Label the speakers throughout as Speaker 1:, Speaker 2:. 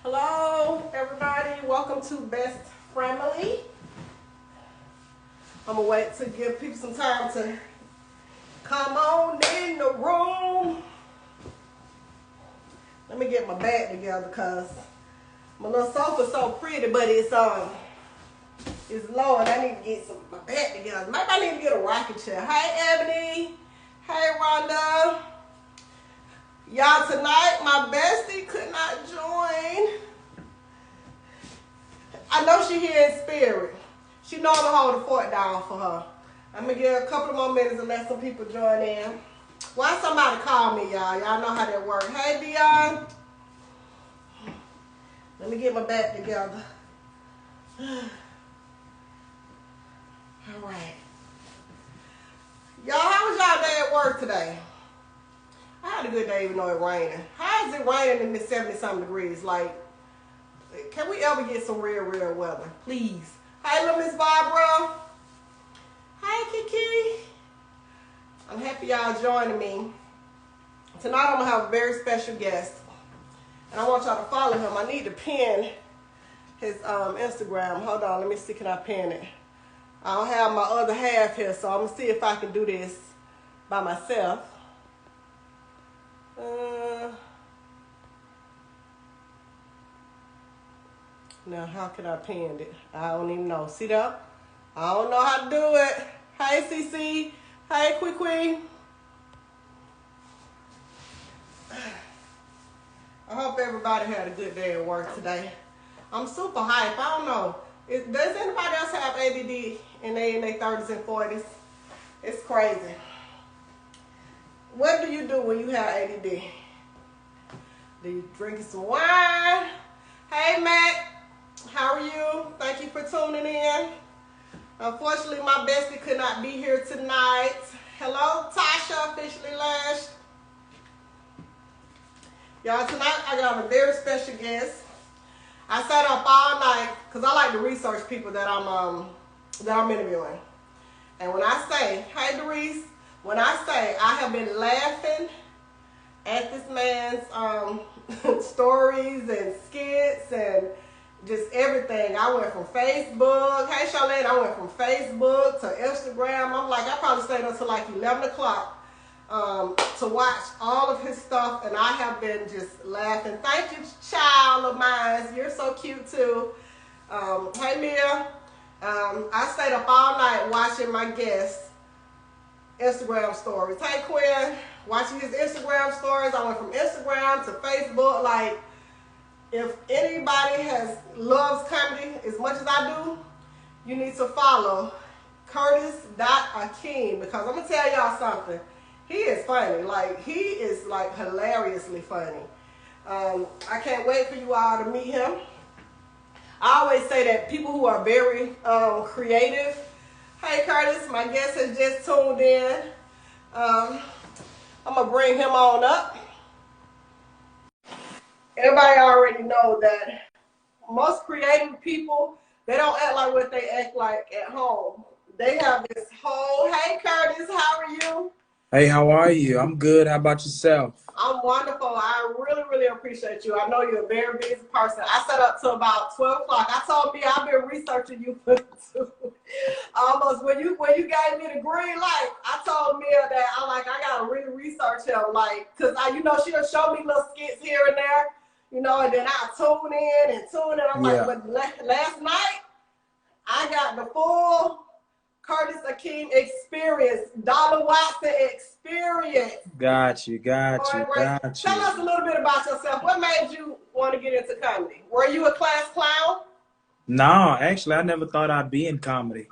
Speaker 1: Hello, everybody. Welcome to Best.Framily. I'm gonna wait to give people some time to come on in the room. Let me get my bag together because my little sofa's so pretty, but it's low, and I need to get my bag together. Maybe I need to get a rocking chair. Hey, Ebony. Hey, Rhonda. Y'all, tonight my bestie could not join. I know she here in spirit. She know I'm gonna hold the fort down for her. I'm gonna give her a couple of more minutes and let some people join in. Why somebody call me, y'all? Y'all know how that works. Hey, Dion. Let me get my back together. All right. Y'all, how was y'all day at work today? I had a good day even though it raining. How is it raining in the 70-something degrees? Like, can we ever get some real weather? Please. Hey, little Miss Barbara. Hey, Kiki. I'm happy y'all joining me. Tonight I'm going to have a very special guest. And I want y'all to follow him. I need to pin his Instagram. Hold on. Let me see. Can I pin it? I don't have my other half here, so I'm going to see if I can do this by myself. Now, how can I pin it? I don't even know. See that? I don't know how to do it. Hey, CC. Hey, Quee. I hope everybody had a good day at work today. I'm super hyped. I don't know. Does anybody else have ADD and they in their 30s and 40s? It's crazy. What do you do when you have ADD? Do you drink some wine? Hey, Matt. How are you? Thank you for tuning in. Unfortunately, my bestie could not be here tonight. Hello, Tasha, officially lashed. Y'all, tonight I got a very special guest. I sat up all night because I like to research people that I'm interviewing. And when I say, hey, Doris, when I say I have been laughing at this man's stories and skits and just everything. I went from Facebook. Hey, Charlotte, I went from Facebook to Instagram. I'm like, I probably stayed until like 11 o'clock to watch all of his stuff, and I have been just laughing. Thank you, child of mine. You're so cute, too. Hey, Mia. I stayed up all night watching my guest's Instagram stories. Hey, Quinn. Watching his Instagram stories. I went from Instagram to Facebook. Like, if anybody loves comedy as much as I do, you need to follow Curtis Akeem, because I'm gonna tell y'all something. He is funny. Like, he is like hilariously funny. I can't wait for you all to meet him. I always say that people who are very creative. Hey, Curtis, my guest has just tuned in. I'm gonna bring him on up. Everybody already know that most creative people, they don't act like what they act like at home. They have this whole, hey Curtis, how are you?
Speaker 2: Hey, how are you? I'm good. How about yourself?
Speaker 1: I'm wonderful. I really appreciate you. I know you're a very busy person. I sat up till about 12 o'clock. I told Mia I've been researching you for almost when you gave me the green light. I told Mia that I gotta really research him, like, cause she'll show me little skits here and there. And then I tune in. I'm like, but last night, I got the full Curtis Akeem experience, Dollar Watson experience.
Speaker 2: Got you.
Speaker 1: Tell us a little bit about yourself. What made you want to get into comedy? Were you a class clown?
Speaker 2: No, actually, I never thought I'd be in comedy.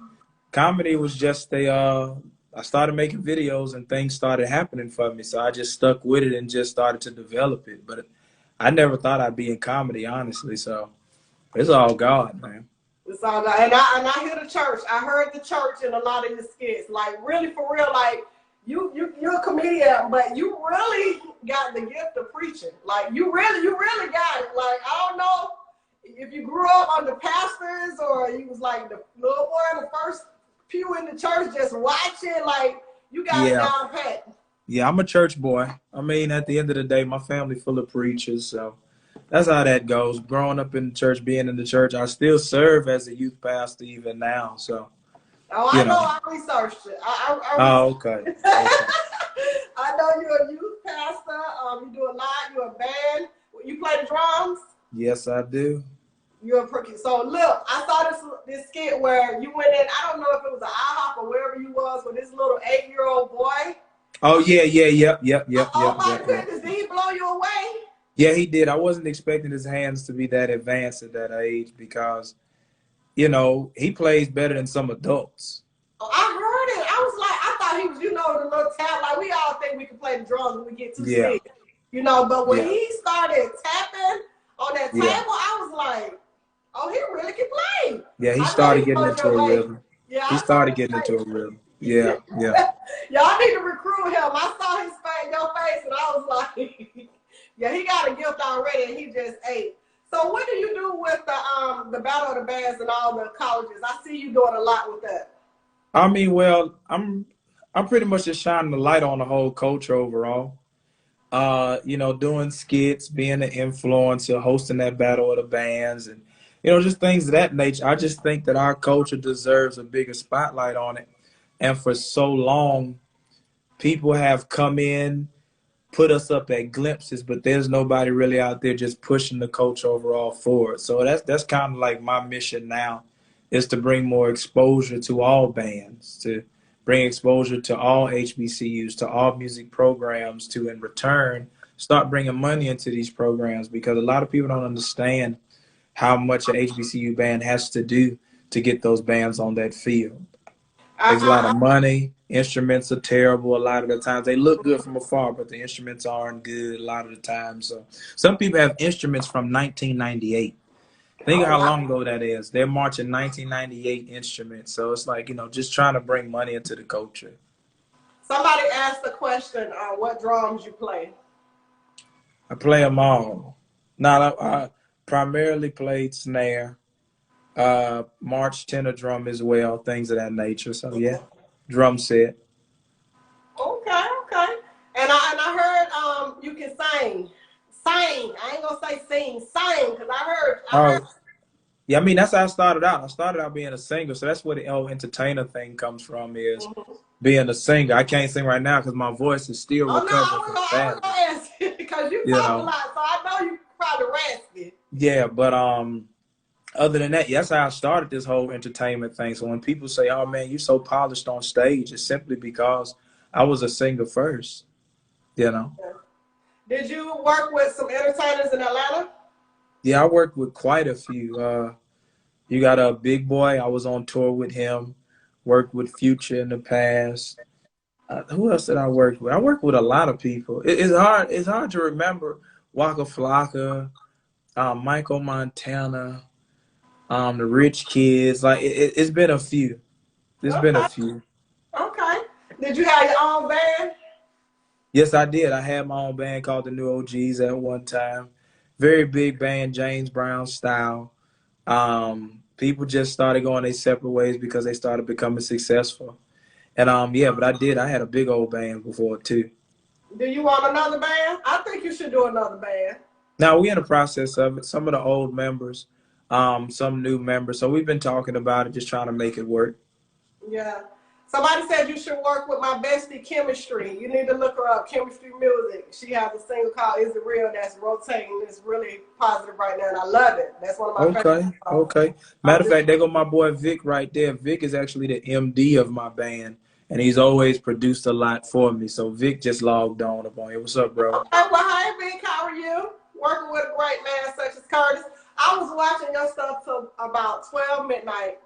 Speaker 2: Comedy was just I started making videos and things started happening for me. So I just stuck with it and just started to develop it. But I never thought I'd be in comedy, honestly. So it's all God, man.
Speaker 1: It's all God. And I hear the church. I heard the church in a lot of your skits. Like, really, for real, like, you're a comedian, but you really got the gift of preaching. Like, you really got it. Like, I don't know if you grew up under pastors or you was like the little boy in the first pew in the church just watching. Like, you got it down pat.
Speaker 2: Yeah, I'm a church boy. I mean, at the end of the day, my family full of preachers, so that's how that goes. Growing up in the church, being in the church, I still serve as a youth pastor even now. So,
Speaker 1: Oh,
Speaker 2: you
Speaker 1: I know.
Speaker 2: know.
Speaker 1: I researched it. I
Speaker 2: Oh, okay.
Speaker 1: researched.
Speaker 2: Okay.
Speaker 1: I know you're a youth pastor. You do a lot. You're a band. You play the drums.
Speaker 2: Yes, I do.
Speaker 1: You're a pretty. So look, I saw this skit where you went in. I don't know if it was an IHOP or wherever you was with this little 8-year-old boy.
Speaker 2: Oh yeah, yeah,
Speaker 1: Oh my goodness, did he blow you away?
Speaker 2: Yeah, he did. I wasn't expecting his hands to be that advanced at that age because, he plays better than some adults.
Speaker 1: Oh, I heard it. I was like, I thought he was, the little tap. Like we all think we can play the drums when we get too
Speaker 2: Yeah,
Speaker 1: sick, But when
Speaker 2: yeah,
Speaker 1: he started tapping on that table,
Speaker 2: yeah,
Speaker 1: I was like, oh, he really can play.
Speaker 2: yeah. He
Speaker 1: I know
Speaker 2: started
Speaker 1: he
Speaker 2: getting
Speaker 1: blows
Speaker 2: into
Speaker 1: your
Speaker 2: a
Speaker 1: way.
Speaker 2: rhythm.
Speaker 1: Yeah,
Speaker 2: He
Speaker 1: I saw
Speaker 2: started
Speaker 1: his
Speaker 2: getting into a rhythm. Yeah,
Speaker 1: face.
Speaker 2: yeah.
Speaker 1: Y'all need to recruit him. I saw his face, your face, and I was like, yeah, he got a gift already, and he just ate. So what do you do with the Battle of the Bands and all the colleges? I see you doing a lot with that.
Speaker 2: I mean, well, I'm pretty much just shining the light on the whole culture overall. Doing skits, being an influencer, hosting that battle of the bands, and just things of that nature. I just think that our culture deserves a bigger spotlight on it. And for so long, people have come in, put us up at glimpses, but there's nobody really out there just pushing the culture overall forward. So that's kind of like my mission now, is to bring more exposure to all bands, to bring exposure to all HBCUs, to all music programs, to in return start bringing money into these programs, because a lot of people don't understand how much a HBCU band has to do to get those bands on that field. Takes a lot of money. Instruments are terrible a lot of the times. They look good from afar, but the instruments aren't good a lot of the time. So some people have instruments from 1998. Think of
Speaker 1: Oh,
Speaker 2: how
Speaker 1: wow.
Speaker 2: long ago that is. They're marching 1998 instruments. So it's like, just trying to bring money into the culture.
Speaker 1: Somebody asked the question, what drums you play?
Speaker 2: I play them all. Now, I primarily played snare, march tenor drum as well, things of that nature. So yeah, drum set.
Speaker 1: Okay, okay. And I heard you can sing. Sing. I ain't gonna say sing, sing, because I heard.
Speaker 2: Oh, yeah, I mean that's how I started out. I started out being a singer, so that's where the whole entertainer thing comes from, is
Speaker 1: Mhm.
Speaker 2: being a singer. I can't sing right now because my voice is still
Speaker 1: Oh no,
Speaker 2: recovering from
Speaker 1: I was
Speaker 2: Saturday.
Speaker 1: gonna ask you because you
Speaker 2: You
Speaker 1: talk a
Speaker 2: know,
Speaker 1: lot, so I know you probably raspy.
Speaker 2: yeah, but other than that, yeah, that's how I started this whole entertainment thing. So when people say, "Oh man, you're so polished on stage," it's simply because I was a singer first. You know.
Speaker 1: Yeah. Did you work with some entertainers in Atlanta?
Speaker 2: Yeah, I worked with quite a few. You got a Big Boy. I was on tour with him. Worked with Future in the past. Who else did I work with? I worked with a lot of people. It's hard. It's hard to remember. Waka Flocka, Michael Montana, the Rich Kids. Like it's been a few. There's been a
Speaker 1: Okay,
Speaker 2: few.
Speaker 1: okay. Did you have your own band?
Speaker 2: Yes, I did. I had my own band called the New OGs at one time. Very big band, James Brown style. People just started going their separate ways because they started becoming successful. And yeah, but I did. I had a big old band before too.
Speaker 1: Do you want another band? I think you should do another band.
Speaker 2: Now we're in the process of it. Some of the old members, some new members. So we've been talking about it, just trying to make it work.
Speaker 1: Yeah. Somebody said you should work with my bestie, Chemistry. You need to look her up, Chemistry Music. She has a single called Is It Real that's rotating. It's really positive right now, and I love it. That's one of my favorite
Speaker 2: Okay,
Speaker 1: songs.
Speaker 2: okay. Matter of fact, there go my boy Vic right there. Vic is actually the MD of my band, and he's always produced a lot for me. So Vic just logged on up on here. What's up, bro?
Speaker 1: Okay, well, hi, Vic. How are you? Working with a great man such as Curtis. I was watching your stuff till about 12 midnight.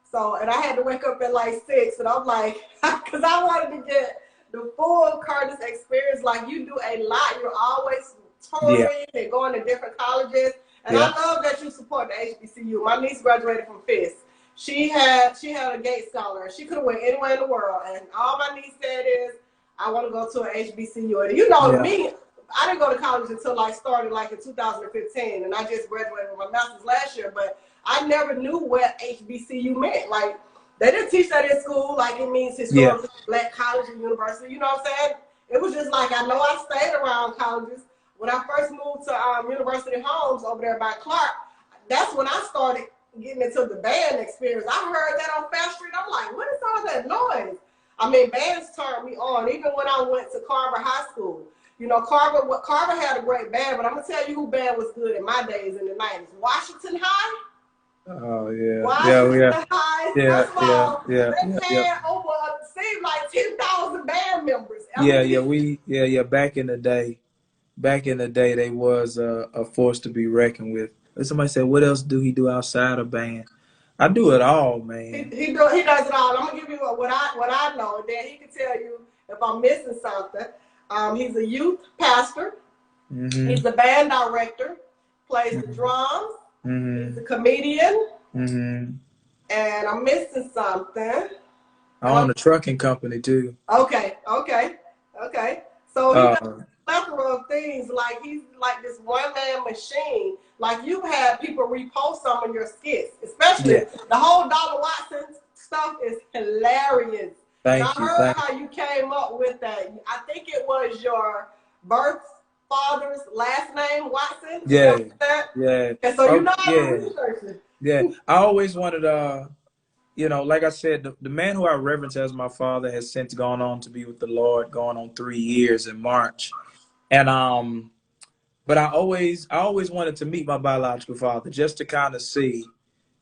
Speaker 1: So, and I had to wake up at like 6, and I'm like, because I wanted to get the full Curtis experience. Like, you do a lot. You're always
Speaker 2: Yeah,
Speaker 1: touring and going to different colleges. And I
Speaker 2: yeah,
Speaker 1: love that you support the HBCU. My niece graduated from Fisk. She had a Gates Scholar. She could have went anywhere in the world. And all my niece said is, I want to go to an HBCU. And
Speaker 2: yeah,
Speaker 1: me, I didn't go to college until I started like in 2015. And I just graduated with my master's last year. But I never knew what HBCU meant. Like, they didn't teach that in school. Like, it means
Speaker 2: yeah,
Speaker 1: historically black college and university. You know what I'm saying? It was just like, I know I stayed around colleges, when I first moved to University Homes over there by Clark, that's when I started getting into the band experience. I heard that on Fast Street. I'm like, what is all that noise? I mean, bands turned me on, even when I went to Carver High School. You know, Carver had a great band, but I'm going to tell you who band was good in my days in the 90s. Washington High.
Speaker 2: Oh, yeah.
Speaker 1: Washington High.
Speaker 2: Yeah,
Speaker 1: First of all,
Speaker 2: yeah.
Speaker 1: they had over, seemed like 10,000 band members.
Speaker 2: Back in the day. Back in the day, they was a force to be reckoned with. And somebody said, what else do he do outside of band? I do it all, man.
Speaker 1: He does it all. I'm gonna give you what I know, and then he can tell you if I'm missing something. He's a youth pastor.
Speaker 2: Mm-hmm.
Speaker 1: He's a band director. Plays the drums.
Speaker 2: Mm-hmm.
Speaker 1: He's a comedian.
Speaker 2: Mm-hmm.
Speaker 1: And I'm missing something.
Speaker 2: I own a trucking company too.
Speaker 1: Okay. So he does a plethora of things. Like he's like this one-man machine. Like you had people repost some of your skits, especially the whole Dollar Watson stuff is hilarious.
Speaker 2: Thank
Speaker 1: I heard how you came up with that. I think it was your father's last name, Watson.
Speaker 2: Yeah.
Speaker 1: And so you know how to research it.
Speaker 2: Yeah. I always wanted you know, like I said, the man who I reverence as my father has since gone on to be with the Lord, going on 3 years in March. And but I always wanted to meet my biological father just to kind of see,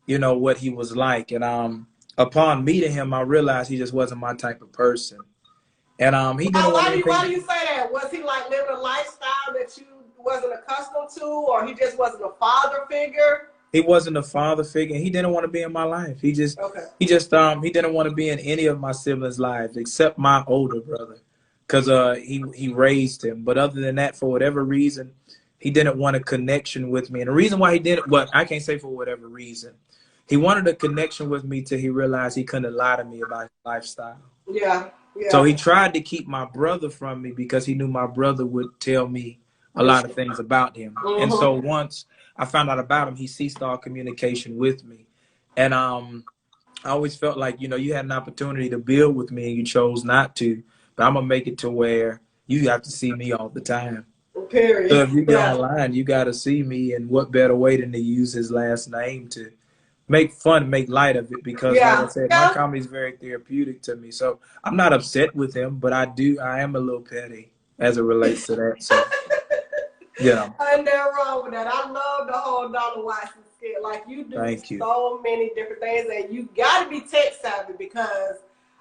Speaker 2: you know, what he was like. And upon meeting him, I realized he just wasn't my type of person. And he didn't want anything.
Speaker 1: Why do you say that? Was he like living a lifestyle that you wasn't accustomed to, or he just wasn't a father figure?
Speaker 2: He wasn't a father figure. He didn't want to be in my life. He didn't want to be in any of my siblings' lives except my older brother, because he raised him. But other than that, for whatever reason, he didn't want a connection with me. And the reason why he didn't, I can't say for whatever reason, he wanted a connection with me till he realized he couldn't lie to me about his lifestyle.
Speaker 1: Yeah.
Speaker 2: So he tried to keep my brother from me because he knew my brother would tell me a lot of things about him. Mm-hmm. And so once I found out about him, he ceased all communication with me. And I always felt like, you know, you had an opportunity to build with me and you chose not to. But I'm going to make it to where you have to see me all the time.
Speaker 1: Period.
Speaker 2: So if you get online, you got to see me. And what better way than to use his last name to make fun, make light of it. Because like I said, my comedy is very therapeutic to me. So I'm not upset with him, but I am a little petty as it relates to that. So. Yeah.
Speaker 1: Ain't nothing wrong with that. I love the whole Dollar Watson skit. Like you do so many different things, and you got to be tech savvy because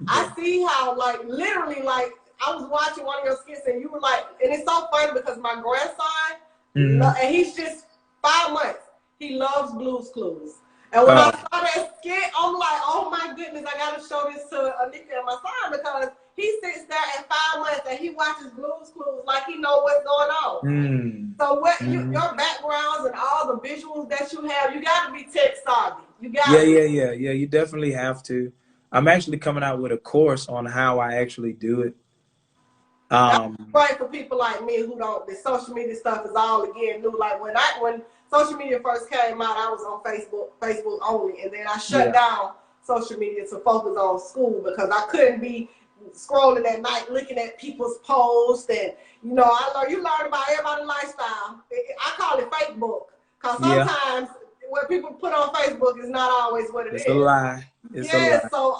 Speaker 1: I see how literally I was watching one of your skits and you were like, and it's so funny because my grandson, and he's just 5 months, he loves Blue's Clues. And when I saw that skit, I'm like, oh my goodness, I got to show this to Anika and my son because he sits there at 5 months and he watches Blue's Clues like he knows what's going on. So your backgrounds and all the visuals that you have, you got to be tech savvy. You got
Speaker 2: Yeah. You definitely have to. I'm actually coming out with a course on how I actually do it.
Speaker 1: That's right for people like me who don't. The social media stuff is all again new. Like when social media first came out, I was on Facebook only, and then I shut down social media to focus on school because I couldn't be scrolling at night looking at people's posts. And you know, you learn about everybody's lifestyle. I call it fake book because sometimes what people put on Facebook is not always what it is.
Speaker 2: It's a lie. It's a lie.
Speaker 1: So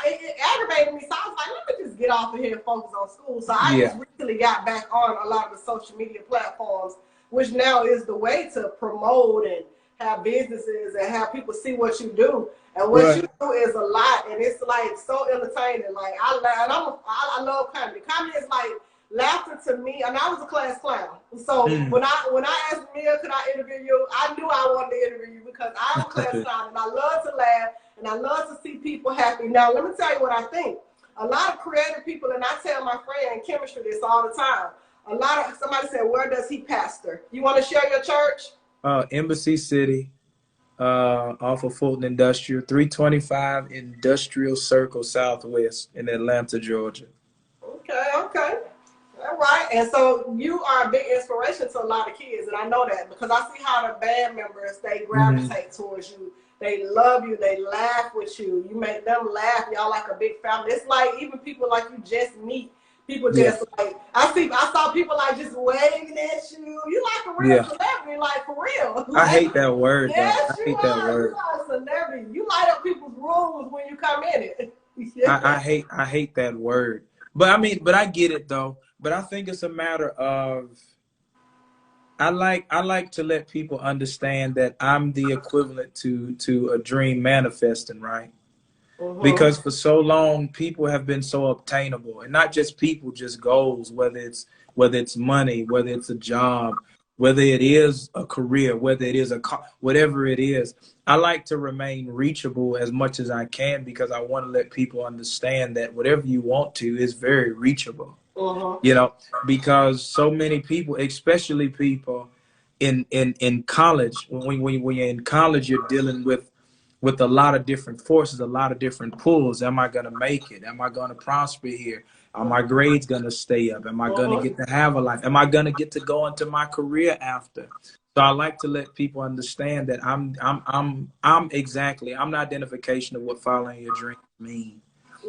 Speaker 1: it aggravated me. So I was like, let me just get off of here and focus on school. So I just recently got back on a lot of the social media platforms, which now is the way to promote and have businesses and have people see what you do. And what you do is a lot, and it's like so entertaining. Like I love comedy. Comedy is like laughter to me, and I was a class clown. So when I asked Mia, could I interview you? I knew I wanted to interview you because I'm a class clown, and I love to laugh, and I love to see people happy. Now let me tell you what I think. A lot of creative people, and I tell my friend in chemistry this all the time. Somebody said, where does he pastor? You want to share your church?
Speaker 2: Embassy City, off of Fulton Industrial, 325 Industrial Circle Southwest in Atlanta, Georgia.
Speaker 1: Okay. All right. And so you are a big inspiration to a lot of kids, and I know that because I see how the band members, they gravitate towards you. They love you. They laugh with you. You make them laugh. Y'all like a big family. It's like even people like you just meet People
Speaker 2: Yeah.
Speaker 1: just like I saw people like just waving at you. You like a real
Speaker 2: Yeah.
Speaker 1: celebrity, like for real.
Speaker 2: I
Speaker 1: Like
Speaker 2: hate that word though. I
Speaker 1: yes, you
Speaker 2: hate that
Speaker 1: are. You
Speaker 2: word.
Speaker 1: are a celebrity. You light up people's rooms when you come in it. Yeah.
Speaker 2: I hate that word. But I mean, but I get it though. But I think it's a matter of I like to let people understand that I'm the equivalent to a dream manifesting, right?
Speaker 1: Mm-hmm.
Speaker 2: Because for so long people have been so obtainable, and not just people, just goals, whether it's money, whether it's a job, whether it is a career, whether it is whatever it is. I like to remain reachable as much as I can because I want to let people understand that whatever you want to is very reachable,
Speaker 1: Mm-hmm.
Speaker 2: you know, because so many people, especially people in college, when you're in college, you're dealing with a lot of different forces, a lot of different pulls. Am I going to make it? Am I going to prosper here? Are my grades going to stay up? Am I going to
Speaker 1: Mm-hmm.
Speaker 2: get to have a life? Am I going to get to go into my career after? So I like to let people understand that I'm exactly, I'm the identification of what following your dreams mean.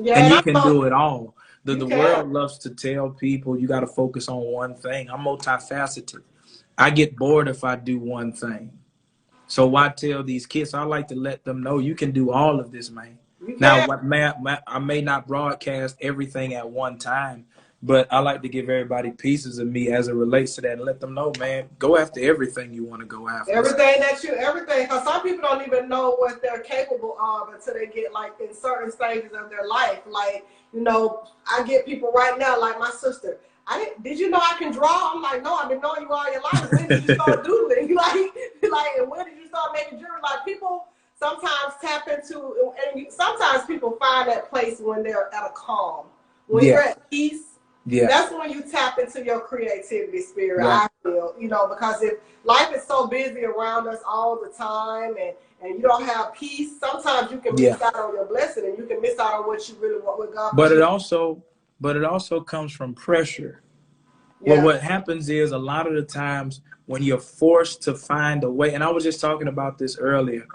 Speaker 1: Yeah,
Speaker 2: And
Speaker 1: and
Speaker 2: you
Speaker 1: I
Speaker 2: can
Speaker 1: know
Speaker 2: do it all.
Speaker 1: you
Speaker 2: The
Speaker 1: can.
Speaker 2: world loves to tell people you got to focus on one thing. I'm multifaceted. I get bored if I do one thing. So why tell these kids? I like to let them know you can do all of this, man.
Speaker 1: You
Speaker 2: Now,
Speaker 1: can.
Speaker 2: I may not broadcast everything at one time, but I like to give everybody pieces of me as it relates to that and let them know, man, go after everything you want to go after.
Speaker 1: Everything, because some people don't even know what they're capable of until they get like in certain stages of their life. Like, I get people right now, like my sister. Did you know I can draw? I'm like, no, I've been knowing you all your life. When did you start doodling? And when did you start making jewelry? Like people sometimes tap into, and sometimes people find that place when they're at a calm, when you're
Speaker 2: Yeah,
Speaker 1: at peace.
Speaker 2: yeah,
Speaker 1: That's when you tap into your creativity spirit,
Speaker 2: right.
Speaker 1: I feel, because if life is so busy around us all the time and you don't have peace, sometimes you can
Speaker 2: Yeah.
Speaker 1: miss out on your blessing and you can miss out on what you really want, what God put
Speaker 2: But
Speaker 1: you.
Speaker 2: it also comes from pressure. Well,
Speaker 1: Yeah.
Speaker 2: what happens is a lot of the times when you're forced to find a way, and I was just talking about this earlier,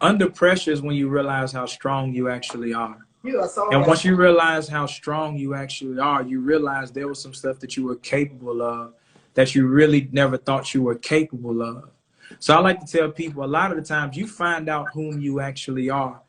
Speaker 2: under pressure is when you realize how strong you actually are.
Speaker 1: You are so
Speaker 2: And
Speaker 1: right.
Speaker 2: once you realize how strong you actually are, you realize there was some stuff that you were capable of that you really never thought you were capable of. So I like to tell people a lot of the times you find out whom you actually are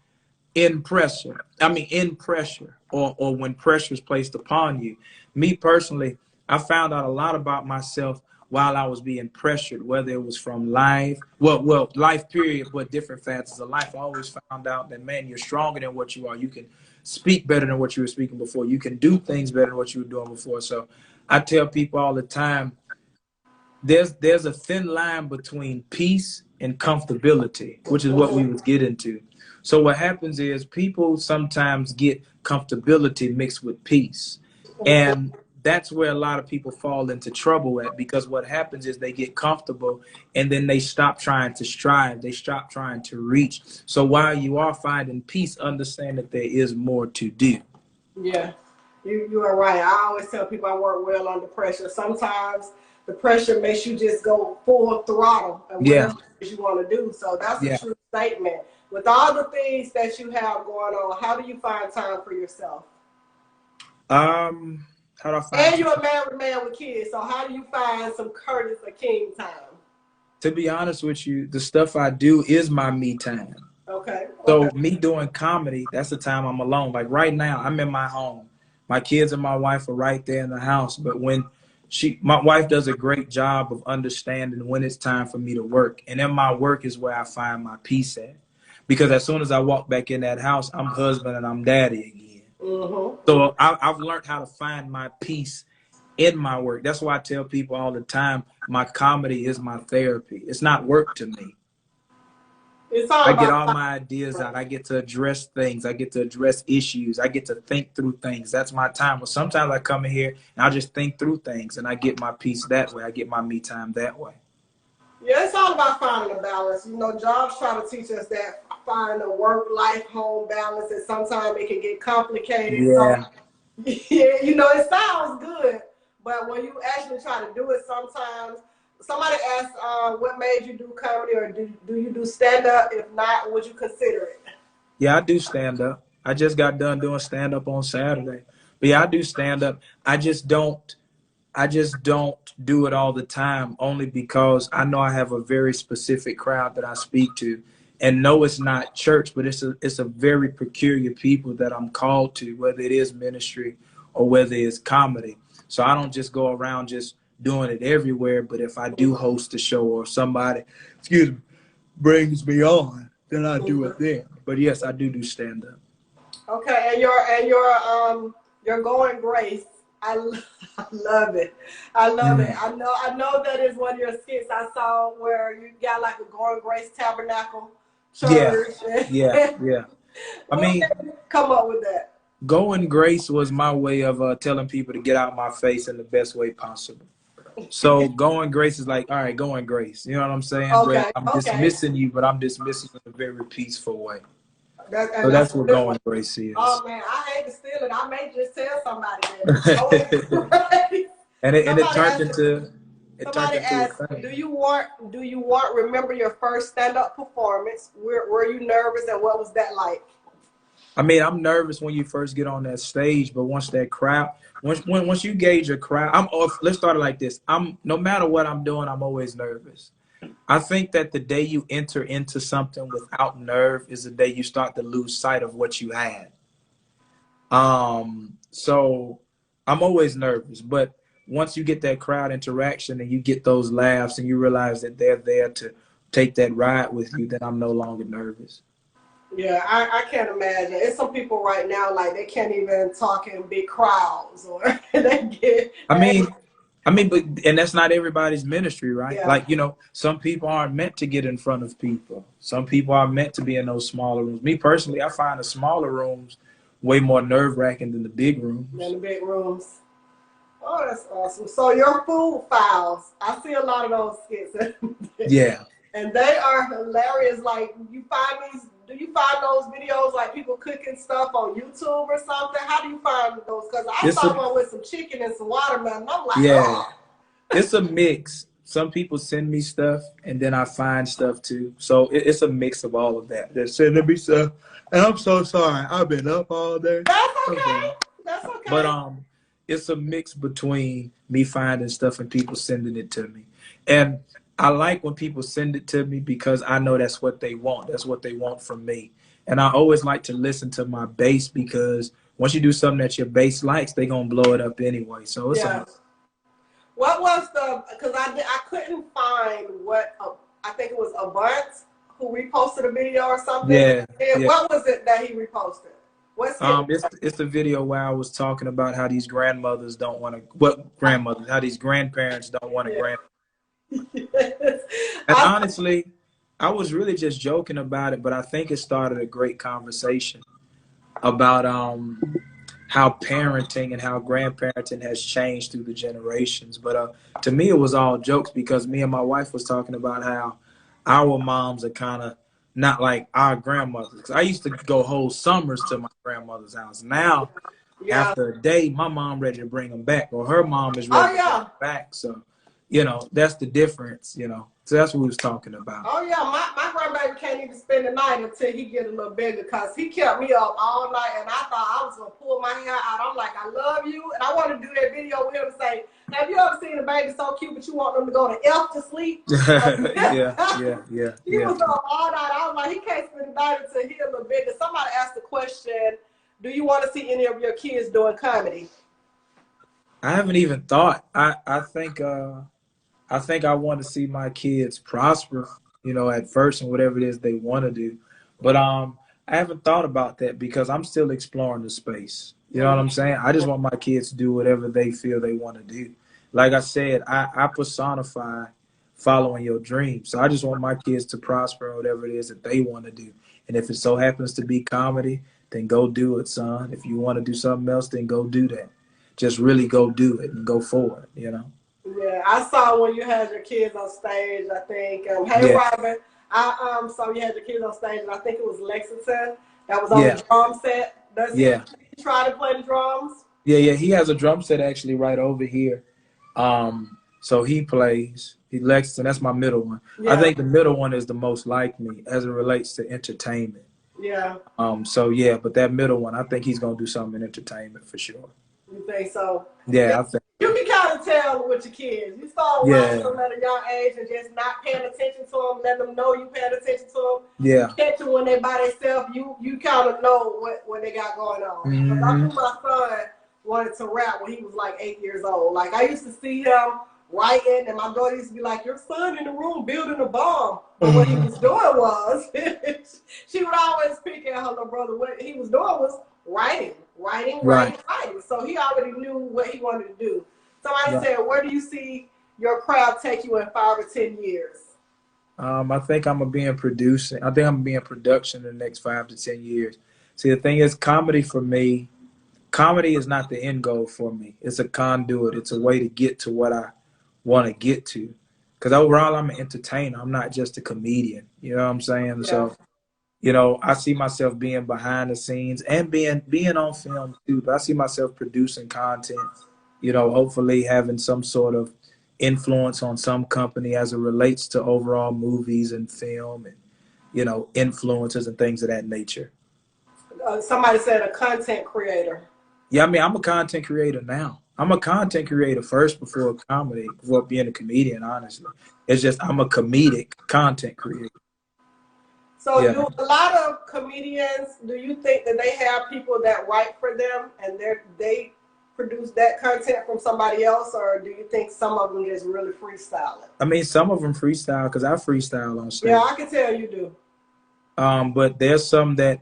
Speaker 2: in pressure. I mean, in pressure or when pressure is placed upon you. Me personally, I found out a lot about myself while I was being pressured, whether it was from life, life period, but different facets of life. I always found out that, man, you're stronger than what you are. You can speak better than what you were speaking before. You can do things better than what you were doing before. So I tell people all the time, there's a thin line between peace and comfortability, which is what we
Speaker 1: Mm-hmm.
Speaker 2: would get into. So what happens is people sometimes get comfortability mixed with peace. And that's where a lot of people fall into trouble at, because what happens is they get comfortable and then they stop trying to strive. They stop trying to reach. So while you are finding peace, understand that there is more to do.
Speaker 1: Yeah, you are right. I always tell people I work well under pressure. Sometimes the pressure makes you just go full throttle and
Speaker 2: Yeah.
Speaker 1: whatever it is you want to do. So that's a
Speaker 2: Yeah.
Speaker 1: true statement. With all the things that you have going on, how do you find time for yourself?
Speaker 2: How do I find
Speaker 1: And
Speaker 2: time?
Speaker 1: you're a married man with kids, so how do you find some Curtis Akeem time?
Speaker 2: To be honest with you, the stuff I do is my me time.
Speaker 1: Okay, okay.
Speaker 2: So me doing comedy, that's the time I'm alone. Like right now, I'm in my home. My kids and my wife are right there in the house. But when my wife does a great job of understanding when it's time for me to work. And in my work is where I find my peace at. Because as soon as I walk back in that house, I'm husband and I'm daddy again.
Speaker 1: Mm-hmm.
Speaker 2: So I've learned how to find my peace in my work. That's why I tell people all the time, my comedy is my therapy. It's not work to me.
Speaker 1: It's all
Speaker 2: I get
Speaker 1: about
Speaker 2: all my ideas out. I get to address things. I get to address issues. I get to think through things. That's my time. But sometimes I come in here and I just think through things and I get my peace that way. I get my me time that way.
Speaker 1: yeah, it's all about finding a balance. Jobs try to teach us that find a work life home balance, and sometimes it can get complicated. So
Speaker 2: Yeah.
Speaker 1: yeah, it sounds good, but when you actually try to do it, sometimes somebody asks, "What made you do comedy, or do you do stand up? If not, would you consider it?"
Speaker 2: Yeah, I do stand up. I just got done doing stand up on Saturday Yeah, I do stand up. I just don't do it all the time, only because I know I have a very specific crowd that I speak to. And no, it's not church, but it's a very peculiar people that I'm called to, whether it is ministry or whether it's comedy. So I don't just go around just doing it everywhere. But if I do host a show or somebody, excuse me, brings me on, then I do it then. But yes, I do stand up.
Speaker 1: Okay, and your going grace. I love it. I love it.
Speaker 2: Mm.
Speaker 1: I know that is one of your skits I saw where you got like a going grace tabernacle
Speaker 2: Yeah,
Speaker 1: church.
Speaker 2: yeah, yeah. I
Speaker 1: What
Speaker 2: mean,
Speaker 1: made you come up with that?
Speaker 2: going grace was my way of telling people to get out my face in the best way possible. So going grace is like, all right, going grace. You know what I'm saying? Where
Speaker 1: Okay,
Speaker 2: I'm
Speaker 1: okay.
Speaker 2: dismissing you, but I'm dismissing you in a very peaceful way.
Speaker 1: And
Speaker 2: So
Speaker 1: that's
Speaker 2: that's
Speaker 1: a
Speaker 2: what
Speaker 1: good one.
Speaker 2: going grace is.
Speaker 1: Oh man, I hate to steal it. I may just tell somebody that. Going grace.
Speaker 2: And it
Speaker 1: Somebody
Speaker 2: turned
Speaker 1: asked.
Speaker 2: into
Speaker 1: Somebody asked,
Speaker 2: a thing.
Speaker 1: do you want remember your first stand up performance? Were you nervous and what was that like?
Speaker 2: I mean, I'm nervous when you first get on that stage, but once that crowd, once you gauge a crowd, I'm off. Let's start it like this. I'm no matter what I'm doing, I'm always nervous. I think that the day you enter into something without nerve is the day you start to lose sight of what you had. So I'm always nervous, but once you get that crowd interaction and you get those laughs and you realize that they're there to take that ride with you, then I'm no longer nervous.
Speaker 1: Yeah, I can't imagine. It's some people right now like they can't even talk in big crowds or they get
Speaker 2: I mean, but and that's not everybody's ministry, right?
Speaker 1: yeah.
Speaker 2: Like, some people aren't meant to get in front of people. Some people are meant to be in those smaller rooms. Me personally, I find the smaller rooms way more nerve-wracking than the big
Speaker 1: In
Speaker 2: rooms.
Speaker 1: the big rooms. Oh, that's awesome. So your food files, I see a lot of those skits.
Speaker 2: Yeah.
Speaker 1: And they are hilarious. Like do you find those videos like people cooking stuff on YouTube or something? How do you find those? Because I
Speaker 2: It's
Speaker 1: saw
Speaker 2: a
Speaker 1: one with some chicken and some watermelon. I'm like,
Speaker 2: yeah.
Speaker 1: oh.
Speaker 2: It's a mix. Some people send me stuff, and then I find stuff too. So it's a mix of all of that. They're sending me stuff, and I'm so sorry. I've been up all day.
Speaker 1: That's
Speaker 2: Okay.
Speaker 1: okay. That's okay.
Speaker 2: But it's a mix between me finding stuff and people sending it to me. And I like when people send it to me because I know that's what they want. That's what they want from me. And I always like to listen to my base because once you do something that your base likes, they're gonna blow it up anyway. So it's
Speaker 1: Yeah. What was because I couldn't find I think it was a Bunt who reposted a video or something.
Speaker 2: yeah.
Speaker 1: What was it that he reposted? What's
Speaker 2: It's the video where I was talking about how these grandmothers don't want to. What grandmothers? How these grandparents don't want to
Speaker 1: yeah.
Speaker 2: And honestly, I was really just joking about it, but I think it started a great conversation about how parenting and how grandparenting has changed through the generations. But to me, it was all jokes because me and my wife was talking about how our moms are kind of not like our grandmothers. 'Cause I used to go whole summers to my grandmother's house. Now,
Speaker 1: yeah.
Speaker 2: after a day, my mom ready to bring them back, or her mom is ready to bring them back. So, that's the difference. So that's what we was talking about.
Speaker 1: Oh yeah, my grandbaby can't even spend the night until he get a little bigger because he kept me up all night and I thought I was gonna pull my hair out. I'm like, I love you, and I want to do that video with him and say, have you ever seen a baby so cute but you want them to go to F to sleep?
Speaker 2: yeah.
Speaker 1: He was up all night. I was like, he can't spend the night until he a little bigger. Somebody asked the question, do you want to see any of your kids doing comedy?
Speaker 2: I haven't even thought. I think I want to see my kids prosper, at first and whatever it is they want to do. But I haven't thought about that because I'm still exploring the space. You know what I'm saying? I just want my kids to do whatever they feel they want to do. Like I said, I personify following your dreams. So I just want my kids to prosper in whatever it is that they want to do. And if it so happens to be comedy, then go do it, son. If you want to do something else, then go do that. Just really go do it and go forward,
Speaker 1: Yeah, I saw when you had your kids on stage, I think. Hey,
Speaker 2: yeah.
Speaker 1: Robin, I saw you had your kids on stage, and I think it was Lexington that was on the drum set. Does he try to play the drums?
Speaker 2: Yeah, he has a drum set actually right over here. So he plays. Lexington, that's my middle one. Yeah. I think the middle one is the most like me as it relates to entertainment.
Speaker 1: Yeah.
Speaker 2: So yeah, but that middle one, I think he's gonna do something in entertainment for sure.
Speaker 1: You think so? Yeah.
Speaker 2: Yeah, I think.
Speaker 1: You can kind of tell with your kids. You start watching
Speaker 2: Yeah,
Speaker 1: them at a young age and just not paying attention to them, letting them know you paying attention to them. You
Speaker 2: yeah.
Speaker 1: catch them when they by themselves. You kind of know what they got going on. Because I
Speaker 2: Hmm.
Speaker 1: knew my son wanted to rap when he was like 8 years old. Like I used to see him writing, and my daughter used to be like, "Your son in the room building a bomb." But what he was doing was, she would always pick at her little brother. What he was doing was writing, writing,
Speaker 2: Right,
Speaker 1: writing, writing. So he already knew what he wanted to do. Somebody
Speaker 2: right.
Speaker 1: said, "Where do you see your craft take you in 5 or 10 years?"
Speaker 2: I think I'm gonna be in producing. I think I'm gonna be in production in the next 5 to 10 years. See, the thing is, comedy for me, comedy is not the end goal for me. It's a conduit. It's a way to get to what I want to get to. Because overall, I'm an entertainer. I'm not just a comedian. You know what I'm saying?
Speaker 1: Yeah.
Speaker 2: So, I see myself being behind the scenes and being on film too. But I see myself producing content. Hopefully having some sort of influence on some company as it relates to overall movies and film and influences and things of that nature.
Speaker 1: Somebody said a content creator.
Speaker 2: Yeah, I mean, I'm a content creator now. I'm a content creator first before comedy, before being a comedian, honestly. It's just I'm a comedic content creator.
Speaker 1: So,
Speaker 2: Yeah.
Speaker 1: do a lot of comedians? Do you think that they have people that write for them and they produce that content from somebody else, or do you think some of them just really freestyle it?
Speaker 2: I mean, some of them freestyle because I freestyle on
Speaker 1: Yeah,
Speaker 2: stage.
Speaker 1: I can tell you do.
Speaker 2: But there's some that,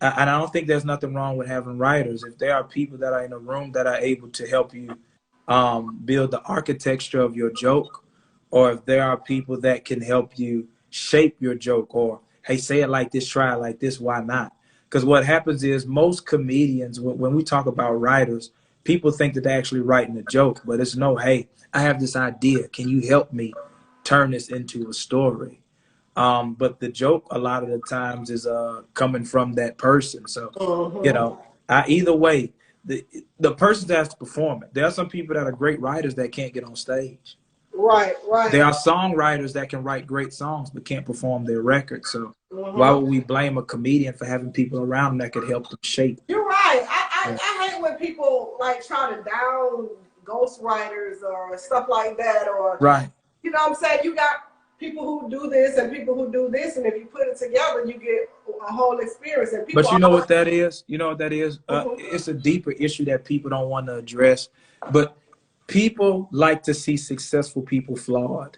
Speaker 2: and I don't think there's nothing wrong with having writers. If there are people that are in a room that are able to help you build the architecture of your joke, or if there are people that can help you shape your joke, or hey, say it like this, try it like this, why not? Because what happens is most comedians, when we talk about writers, people think that they're actually writing a joke, but it's no, hey, I have this idea. Can you help me turn this into a story? But the joke a lot of the times is coming from that person. So, you
Speaker 1: Mm-hmm.
Speaker 2: know, either way, the person has to perform it. There are some people that are great writers that can't get on stage.
Speaker 1: Right, right.
Speaker 2: There are songwriters that can write great songs but can't perform their records. So why
Speaker 1: Mm-hmm.
Speaker 2: would we blame a comedian for having people around them that could help them shape?
Speaker 1: You're right.
Speaker 2: Yeah.
Speaker 1: I hate when people like try to down ghostwriters or stuff like that, or
Speaker 2: Right.
Speaker 1: you know what I'm saying? You got people who do this and people who do this, and if you put it together, you get a whole experience. And people
Speaker 2: But you know
Speaker 1: always,
Speaker 2: what that is? You know what that is?
Speaker 1: mm-hmm.
Speaker 2: It's a deeper issue that people don't want to address. But people like to see successful people flawed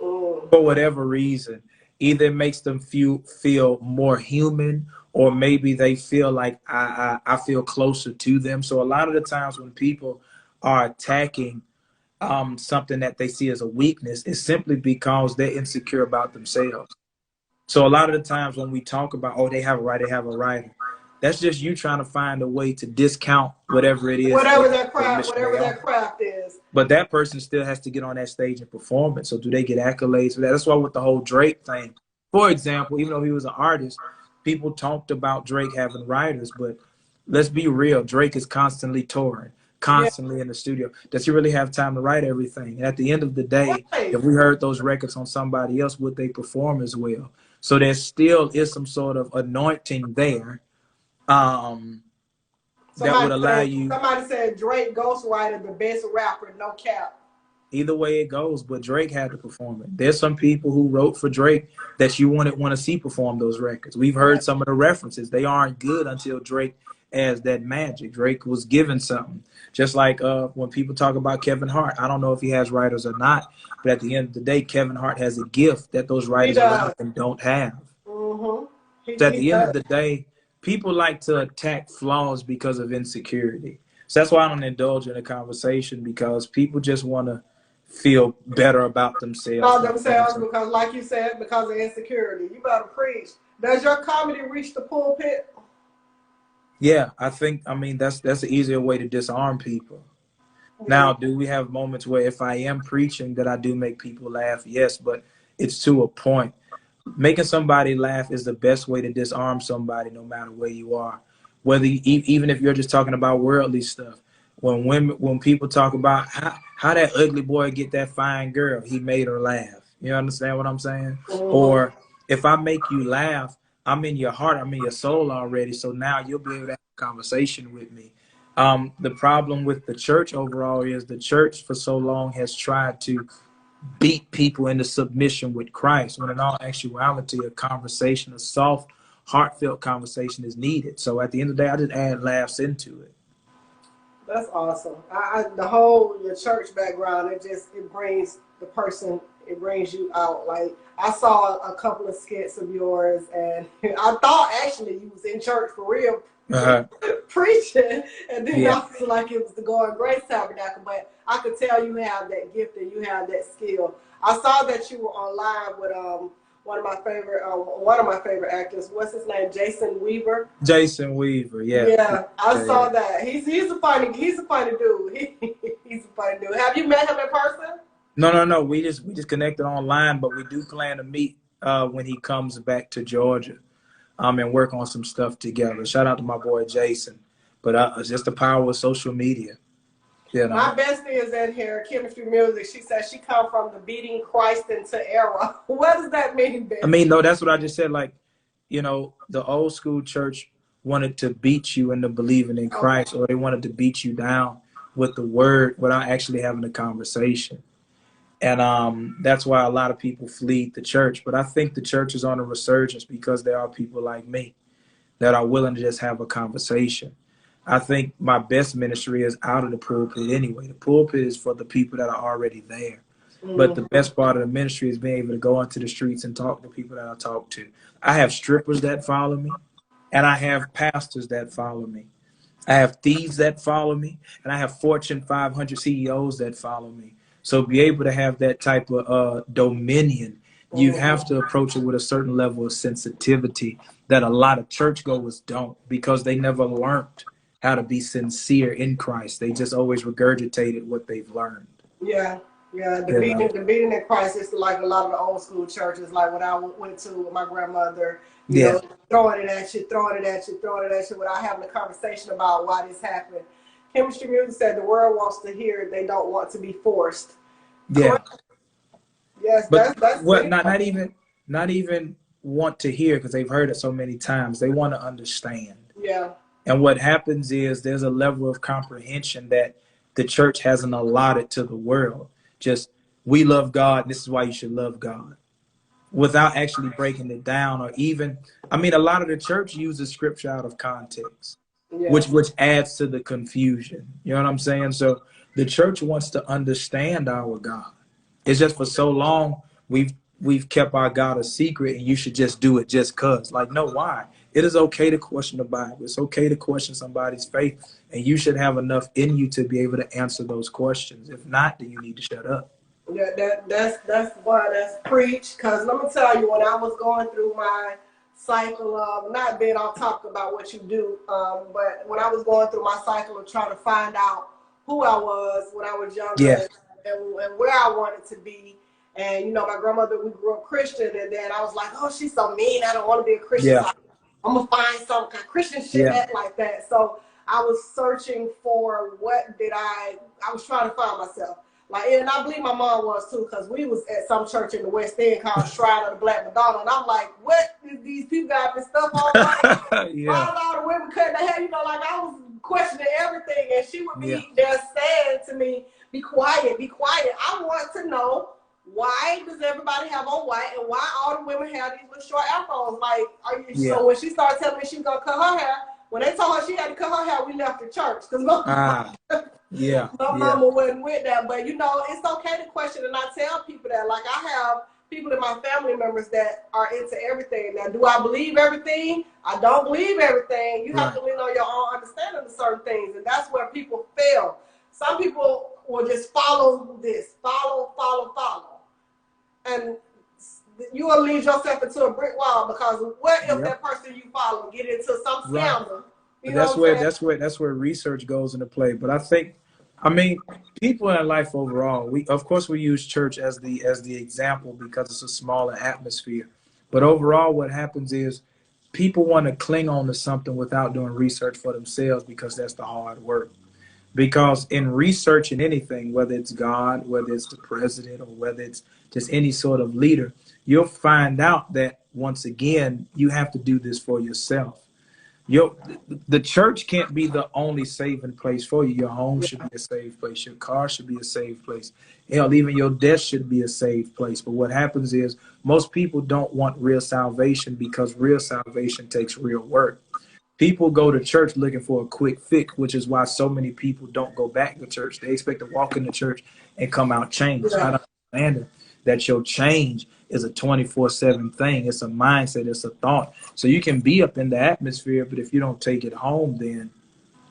Speaker 1: Mm.
Speaker 2: for whatever reason. Either it makes them feel more human, or maybe they feel like I feel closer to them. So a lot of the times when people are attacking something that they see as a weakness, it's simply because they're insecure about themselves. So a lot of the times when we talk about, oh, they have a writer, that's just you trying to find a way to discount whatever it is
Speaker 1: Whatever
Speaker 2: they
Speaker 1: that
Speaker 2: are.
Speaker 1: craft is.
Speaker 2: But that person still has to get on that stage and perform it. So do they get accolades for that? That's why with the whole Drake thing, for example, even though he was an artist, people talked about Drake having writers, but let's be real, Drake is constantly touring,
Speaker 1: Yeah,
Speaker 2: constantly in the studio. Does he really have time to write everything? And at the end of the day,
Speaker 1: right.
Speaker 2: if we heard those records on somebody else, would they perform as well? So there still is some sort of anointing there, um, that would allow you.
Speaker 1: Somebody said Drake ghostwriter the best rapper, no cap.
Speaker 2: Either way it goes, but Drake had to perform it. There's some people who wrote for Drake that you wouldn't want to see perform those records. We've heard some of the references. They aren't good until Drake has that magic. Drake was given something. Just like when people talk about Kevin Hart, I don't know if he has writers or not, but at the end of the day, Kevin Hart has a gift that those
Speaker 1: He
Speaker 2: writers around
Speaker 1: does.
Speaker 2: him don't have.
Speaker 1: Mm-hmm.
Speaker 2: So at
Speaker 1: He
Speaker 2: the end of
Speaker 1: does.
Speaker 2: the day, people like to attack flaws because of insecurity. So that's why I don't indulge in a conversation, because people just want to feel better about themselves.
Speaker 1: About themselves because, like you said, because of insecurity. You better preach. Does your comedy reach the pulpit?
Speaker 2: Yeah, I mean that's an easier way to disarm people.
Speaker 1: Yeah.
Speaker 2: Now, do we have moments where if I am preaching that I do make people laugh? Yes, but it's to a point. Making somebody laugh is the best way to disarm somebody, no matter where you are. Whether even if you're just talking about worldly stuff. When people talk about how that ugly boy get that fine girl, he made her laugh. You understand what I'm saying?
Speaker 1: Mm-hmm.
Speaker 2: Or if I make you laugh, I'm in your heart, I'm in your soul already. So now you'll be able to have a conversation with me. The problem with the church overall is the church for so long has tried to beat people into submission with Christ, when in all actuality, a conversation, a soft, heartfelt conversation is needed. So at the end of the day, I just add laughs into it.
Speaker 1: That's awesome. The whole your church background, it brings the person, it brings you out. Like I saw a couple of skits of yours, and I thought actually you was in church for real, preaching, and then I was like it was the Going Grace Tabernacle. But I could tell you have that gift and you have that skill. I saw that you were online with one of my favorite actors. What's his name? Jason Weaver.
Speaker 2: Jason Weaver, yeah.
Speaker 1: Yeah, I saw that. He's a funny dude. He's a funny dude. Have you met him in person?
Speaker 2: No. We just connected online, but we do plan to meet when he comes back to Georgia, and work on some stuff together. Shout out to my boy Jason. But it's just the power of social media. You know? My
Speaker 1: bestie is in here, kimistrymusiq. She says she come from the beating Christ into era. What does that mean, bestie?
Speaker 2: I mean, no, that's what I just said. Like, you know, the old school church wanted to beat you into believing in Christ, or they wanted to beat you down with the word without actually having a conversation. And that's why a lot of people flee the church. But I think the church is on a resurgence because there are people like me that are willing to just have a conversation. I think my best ministry is out of the pulpit anyway. The pulpit is for the people that are already there. But the best part of the ministry is being able to go onto the streets and talk to people that I talk to. I have strippers that follow me, and I have pastors that follow me. I have thieves that follow me, and I have Fortune 500 CEOs that follow me. So be able to have that type of dominion, you have to approach it with a certain level of sensitivity that a lot of churchgoers don't, because they never learned how to be sincere in Christ. They just always regurgitated what they've learned.
Speaker 1: Yeah. The beating in Christ is like a lot of the old school churches, like when I went to with my grandmother, you know, throwing it at you without having a conversation about why this happened. Kimistrymusiq said the world wants to hear it, they don't want to be forced.
Speaker 2: Yeah.
Speaker 1: Correct? Yes,
Speaker 2: but
Speaker 1: that's
Speaker 2: what not even want to hear, because they've heard it so many times. They want to understand.
Speaker 1: Yeah.
Speaker 2: And what happens is there's a level of comprehension that the church hasn't allotted to the world. Just, we love God, and this is why you should love God, without actually breaking it down. Or even, I mean, a lot of the church uses scripture out of context, which adds to the confusion. You know what I'm saying? So the church wants to understand our God. It's just for so long we've kept our God a secret, and you should just do it just cause. Like, no, why? It is okay to question the Bible. It's okay to question somebody's faith, and you should have enough in you to be able to answer those questions. If not, then you need to shut up.
Speaker 1: Yeah, that's why that's preach. Because let me tell you, when I was going through my cycle of not being off topic about what you do, but when I was going through my cycle of trying to find out who I was when I was younger, and where I wanted to be. And you know, my grandmother, we grew up Christian, and then I was like, oh, she's so mean, I don't want to be a Christian.
Speaker 2: Yeah.
Speaker 1: So I'm gonna find some kind of Christian shit like that. So I was searching for I was trying to find myself. Like, and I believe my mom was too, because we was at some church in the West End called Shrine of the Black Madonna, and I'm like, what is these people got this stuff on? Why all the women cutting their hair? You know, like I was questioning everything, and she would be there saying to me, be quiet, be quiet. I want to know, why does everybody have on white, and why all the women have these little short afros? Like, so when she started telling me she was gonna cut her hair, when they told her she had to cut her hair, we left the church, because my mama wasn't with that. But you know, it's okay to question, and I tell people that. Like, I have people in my family members that are into everything. Now, do I believe everything? I don't believe everything. You have to lean on your own understanding of certain things, and that's where people fail. Some people will just follow this, follow, and you will lead yourself into a brick wall, because what if that person you follow get into some scandal?
Speaker 2: That's where research goes into play. But I mean, people in life overall, of course we use church as the example because it's a smaller atmosphere. But overall, what happens is people want to cling on to something without doing research for themselves, because that's the hard work. Because in researching anything, whether it's God, whether it's the president, or whether it's just any sort of leader, you'll find out that, once again, you have to do this for yourself. Your the church can't be the only saving place for you. Your home should be a safe place. Your car should be a safe place. Hell, even your death should be a safe place. But what happens is most people don't want real salvation because real salvation takes real work. People go to church looking for a quick fix, which is why so many people don't go back to church. They expect to walk into church and come out changed,
Speaker 1: Yeah.
Speaker 2: not understanding that your change is a 24/7 thing. It's a mindset, it's a thought. So you can be up in the atmosphere, but if you don't take it home, then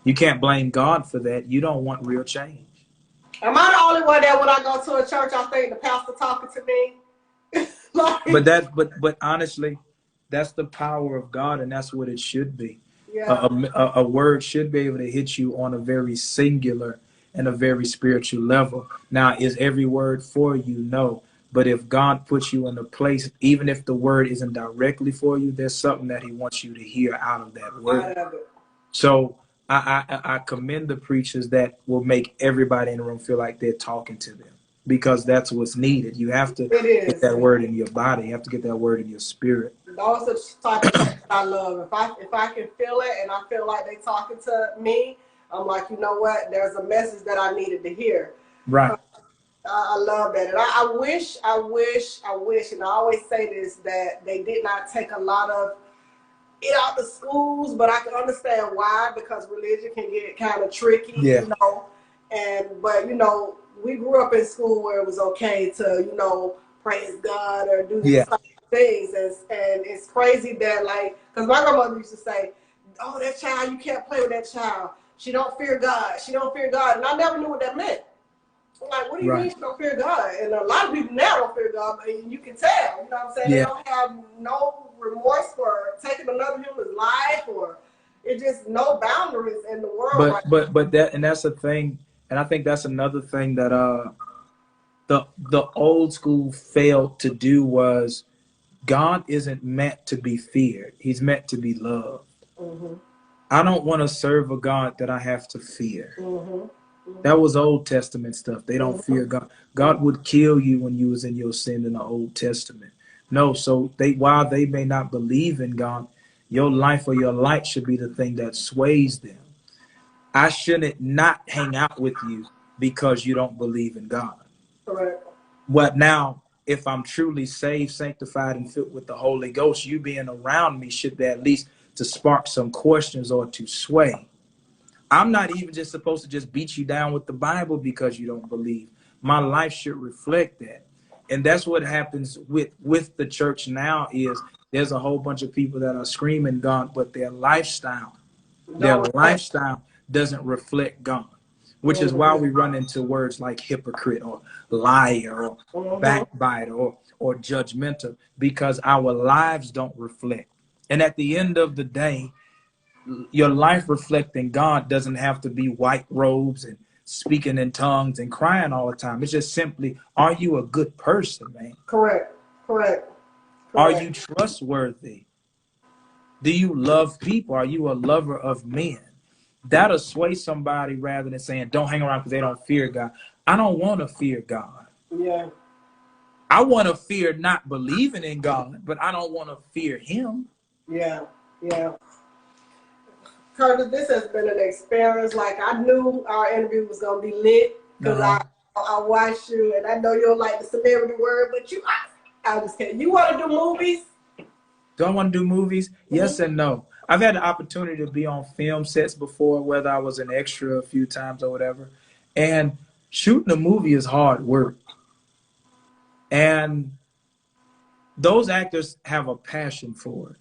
Speaker 2: you can't blame God for that. You don't want real change.
Speaker 1: Am I the only one that when I go to a church, I think the pastor talking to me?
Speaker 2: But honestly, that's the power of God, and that's what it should be.
Speaker 1: Yeah.
Speaker 2: A word should be able to hit you on a very singular and a very spiritual level. Now, is every word for you? No. But if God puts you in a place, even if the word isn't directly for you, there's something that he wants you to hear out of that word. So I commend the preachers that will make everybody in the room feel like they're talking to them, because that's what's needed. You have to get that word in your body. You have to get that word in your spirit.
Speaker 1: Those are the type of talk that I love. If I can feel it and I feel like they talking to me, I'm like, you know what? There's a message that I needed to hear.
Speaker 2: Right.
Speaker 1: I love that. And I wish, and I always say this, that they did not take a lot of it out the schools, but I can understand why, because religion can get kind of tricky, you know. But, you know, we grew up in school where it was okay to, you know, praise God or do these things. And it's crazy that, like, because my grandmother used to say, oh, that child, you can't play with that child. She don't fear God. She don't fear God. And I never knew what that meant. I'm like, what do you mean she don't fear God? And a lot of people now don't fear God, but you can tell. You know what I'm saying? They don't have no remorse for taking another human's life, or it's just no boundaries in the world.
Speaker 2: But that's a thing, and I think that's another thing that the old school failed to do was God isn't meant to be feared. He's meant to be loved. Mm-hmm. I don't want to serve a God that I have to fear. Mm-hmm. That was Old Testament stuff. They don't fear God. God would kill you when you was in your sin in the Old Testament. No, so while they may not believe in God, your life or your light should be the thing that sways them. I shouldn't not hang out with you because you don't believe in God.
Speaker 1: Correct.
Speaker 2: What now, if I'm truly saved, sanctified, and filled with the Holy Ghost, you being around me should be at least to spark some questions or to sway. I'm not even just supposed to just beat you down with the Bible because you don't believe. My life should reflect that. And that's what happens with the church now is there's a whole bunch of people that are screaming God, but their lifestyle doesn't reflect God, which is why we run into words like hypocrite or liar or backbiter or judgmental, because our lives don't reflect. And at the end of the day, your life reflecting God doesn't have to be white robes and speaking in tongues and crying all the time. It's just simply, are you a good person, man?
Speaker 1: Correct.
Speaker 2: Are you trustworthy? Do you love people? Are you a lover of men? That'll sway somebody rather than saying, don't hang around because they don't fear God. I don't want to fear God.
Speaker 1: Yeah.
Speaker 2: I want to fear not believing in God, but I don't want to fear him.
Speaker 1: Yeah. Curtis, this has been an experience. Like, I knew our interview was going to be lit because I watched you, and I know you don't like the celebrity word, but I just can't. You want to do movies?
Speaker 2: Do I want to do movies? Yes and no. I've had the opportunity to be on film sets before, whether I was an extra a few times or whatever. And shooting a movie is hard work. And those actors have a passion for it.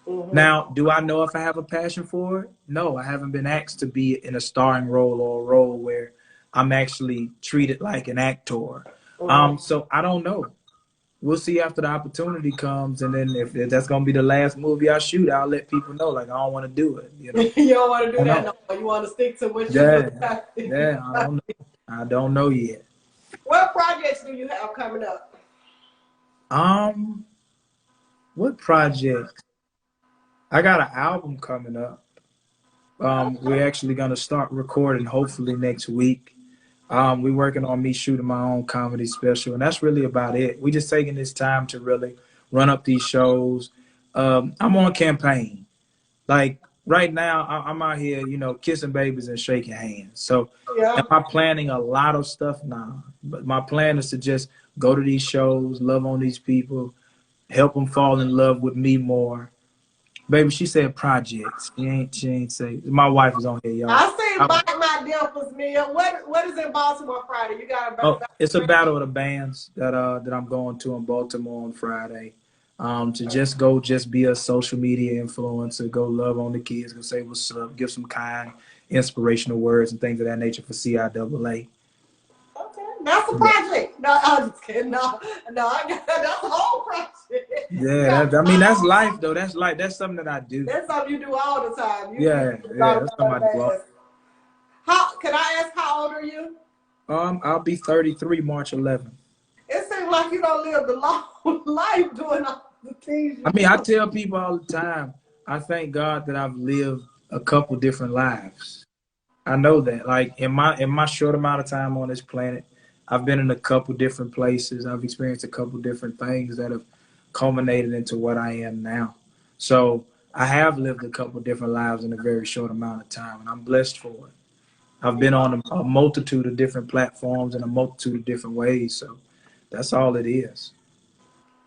Speaker 2: Mm-hmm. Now, do I know if I have a passion for it? No, I haven't been asked to be in a starring role or a role where I'm actually treated like an actor. Mm-hmm. So I don't know. We'll see after the opportunity comes, and then if that's gonna be the last movie I shoot, I'll let people know. Like, I don't want to do it. You know?
Speaker 1: You don't want to do that. No, you want to stick to what you do.
Speaker 2: Yeah, I don't know. I don't know yet.
Speaker 1: What projects do you have coming up?
Speaker 2: What projects? I got an album coming up. We're actually gonna start recording hopefully next week. We're working on me shooting my own comedy special, and that's really about it. We're just taking this time to really run up these shows. I'm on campaign. Like, right now I'm out here, you know, kissing babies and shaking hands. So
Speaker 1: Yeah.
Speaker 2: am I planning a lot of stuff? Nah. But my plan is to just go to these shows, love on these people, help them fall in love with me more. Baby, she said projects. She ain't say. My wife is on here, y'all.
Speaker 1: I see Bite My Dimples, Mia. What is in Baltimore Friday? You got
Speaker 2: Oh,
Speaker 1: a
Speaker 2: it's a battle of the bands that I'm going to in Baltimore on Friday. To just go, just be a social media influencer, go love on the kids, go say what's up, give some kind, inspirational words and things of that nature for CIAA.
Speaker 1: Okay, that's a project. No, I'm just kidding. No, that's a whole project.
Speaker 2: Yeah, I mean that's life though. That's life. That's something that I do.
Speaker 1: That's something you do all the time.
Speaker 2: Yeah, that's something I do.
Speaker 1: How can I ask how old are you?
Speaker 2: I'll be 33 March 11th.
Speaker 1: It seems like you don't live the long life doing all the things.
Speaker 2: I mean, I tell people all the time, I thank God that I've lived a couple different lives. I know that. Like in my short amount of time on this planet, I've been in a couple different places. I've experienced a couple different things that have culminated into what I am now. So I have lived a couple different lives in a very short amount of time, and I'm blessed for it. I've been on a multitude of different platforms in a multitude of different ways. So that's all it is.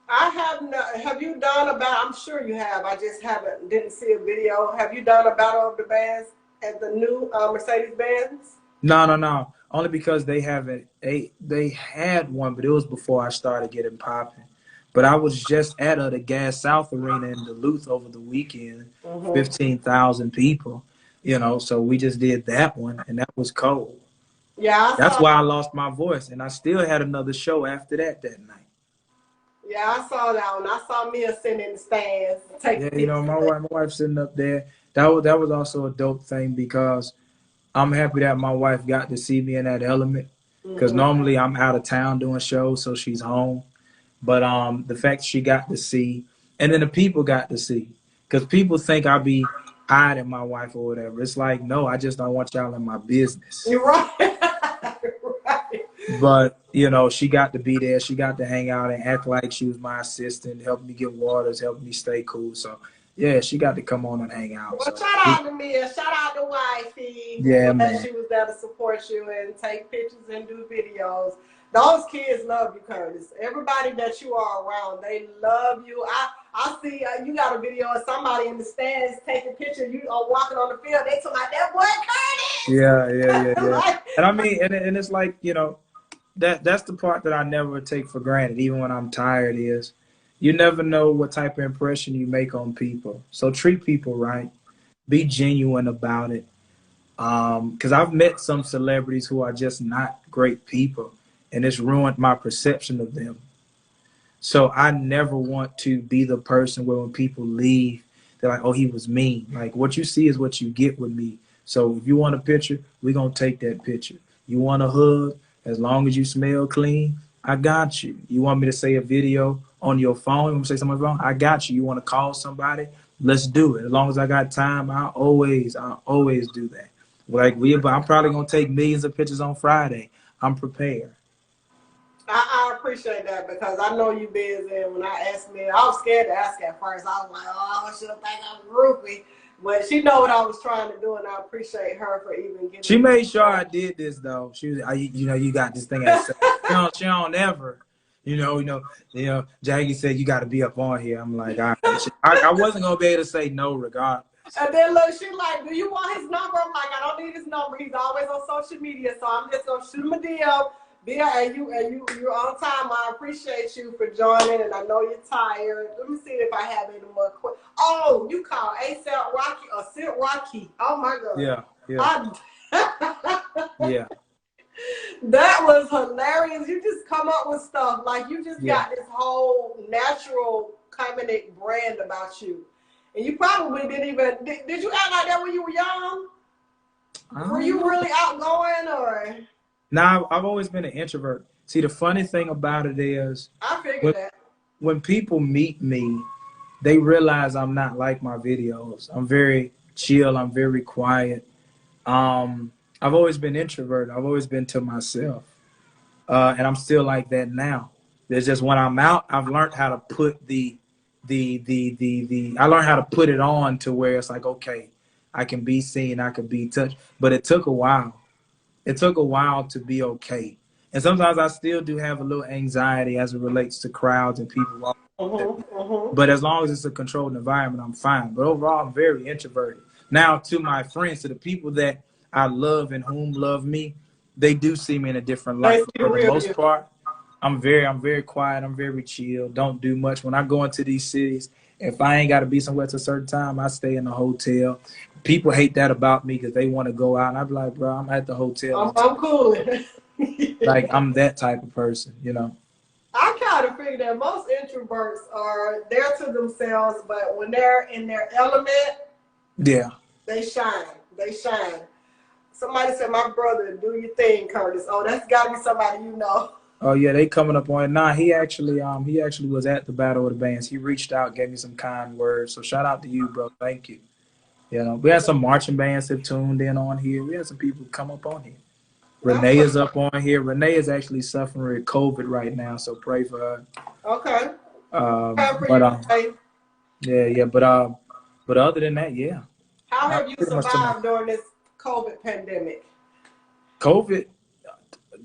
Speaker 1: I have not. Have you done a battle? I'm sure you have. I just didn't see a video. Have you done a battle of the bands at the new Mercedes Benz?
Speaker 2: No. Only because they haven't. They had one, but it was before I started getting popping. But I was just at the Gas South Arena in Duluth over the weekend, 15,000 people. You know, so we just did that one, and that was cold.
Speaker 1: Yeah,
Speaker 2: That's why I lost my voice, and I still had another show after that night.
Speaker 1: Yeah, I saw that one. I saw Mia sitting in the stands.
Speaker 2: Yeah, you know, my wife sitting up there. That was also a dope thing because I'm happy that my wife got to see me in that element. Because normally I'm out of town doing shows, so she's home. But the fact she got to see, and then the people got to see, because people think I be hiding my wife or whatever. It's like, no, I just don't want y'all in my business.
Speaker 1: You're right. Right.
Speaker 2: But, you know, she got to be there. She got to hang out and act like she was my assistant, help me get waters, help me stay cool. So, yeah, she got to come on and hang out.
Speaker 1: Well,
Speaker 2: so,
Speaker 1: shout out to Mia. Shout out to Wifey.
Speaker 2: Yeah, man.
Speaker 1: She was there to support you and take pictures and do videos. Those kids love you, Curtis. Everybody that you are around, they love you. I see you got a video of somebody in the stands taking pictures. You are walking on the field. They talking about that boy Curtis.
Speaker 2: Yeah. Like, and I mean, and it's like, you know, that's the part that I never take for granted, even when I'm tired, is you never know what type of impression you make on people. So treat people right. Be genuine about it. Because I've met some celebrities who are just not great people, and it's ruined my perception of them. So I never want to be the person where when people leave, they're like, oh, he was mean. Like, what you see is what you get with me. So if you want a picture, we're going to take that picture. You want a hug? As long as you smell clean, I got you. You want me to say a video on your phone? You want me to say something on your phone? I got you. You want to call somebody? Let's do it. As long as I got time, I'll always do that. Like I'm probably going to take millions of pictures on Friday. I'm prepared.
Speaker 1: I appreciate that because I know you busy. And when I asked me, I was scared to ask at first. I was like, oh, she'll think I'm groupie. But she know what I was trying to do, and I appreciate her for even getting.
Speaker 2: She made sure I did this though. She was, you know, you got this thing. She don't ever, you know. Jackie said you got to be up on here. I'm like, all right. I wasn't gonna be able to say no regardless.
Speaker 1: And then look, she like, do you want his number? I'm like, I don't need his number. He's always on social media, so I'm just gonna shoot him a DM. And you're on time. I appreciate you for joining, and I know you're tired. Let me see if I have any more questions. Oh, you call ASAP Rocky or Sid Rocky? Oh my God.
Speaker 2: Yeah. Yeah.
Speaker 1: That was hilarious. You just come up with stuff like you just got this whole natural comedic brand about you, and you probably didn't even. Did you act like that when you were young? Were you really outgoing or?
Speaker 2: Nah, I've always been an introvert. See, the funny thing about it is,
Speaker 1: I figured that.
Speaker 2: When people meet me, they realize I'm not like my videos. I'm very chill. I'm very quiet. I've always been introverted. I've always been to myself. And I'm still like that now. There's just when I'm out, I've learned how to put I learned how to put it on to where it's like, okay, I can be seen, I can be touched. But it took a while. It took a while to be okay. And sometimes I still do have a little anxiety as it relates to crowds and people walking. But as long as it's a controlled environment, I'm fine. But overall, I'm very introverted. Now, to my friends, to the people that I love and whom love me, they do see me in a different light. But for the most part, I'm very quiet. I'm very chill. Don't do much. When I go into these cities, if I ain't got to be somewhere at a certain time, I stay in a hotel. People hate that about me because they want to go out. And I be like, bro, I'm at the hotel.
Speaker 1: I'm cool.
Speaker 2: Like, I'm that type of person, you know.
Speaker 1: I kind of figure that most introverts are there to themselves, but when they're in their element,
Speaker 2: yeah,
Speaker 1: they shine. They shine. Somebody said, "My brother, do your thing, Curtis." Oh, that's got to be somebody you know.
Speaker 2: Oh yeah, they coming up on it. Nah, he actually was at the Battle of the Bands. He reached out, gave me some kind words. So shout out to you, bro. Thank you. You know, we had some marching bands that tuned in on here. We had some people come up on here. Renee is up on here. Renee is actually suffering with COVID right now, so pray for her.
Speaker 1: Okay.
Speaker 2: But other than that, yeah.
Speaker 1: How have you survived during this COVID pandemic?
Speaker 2: COVID,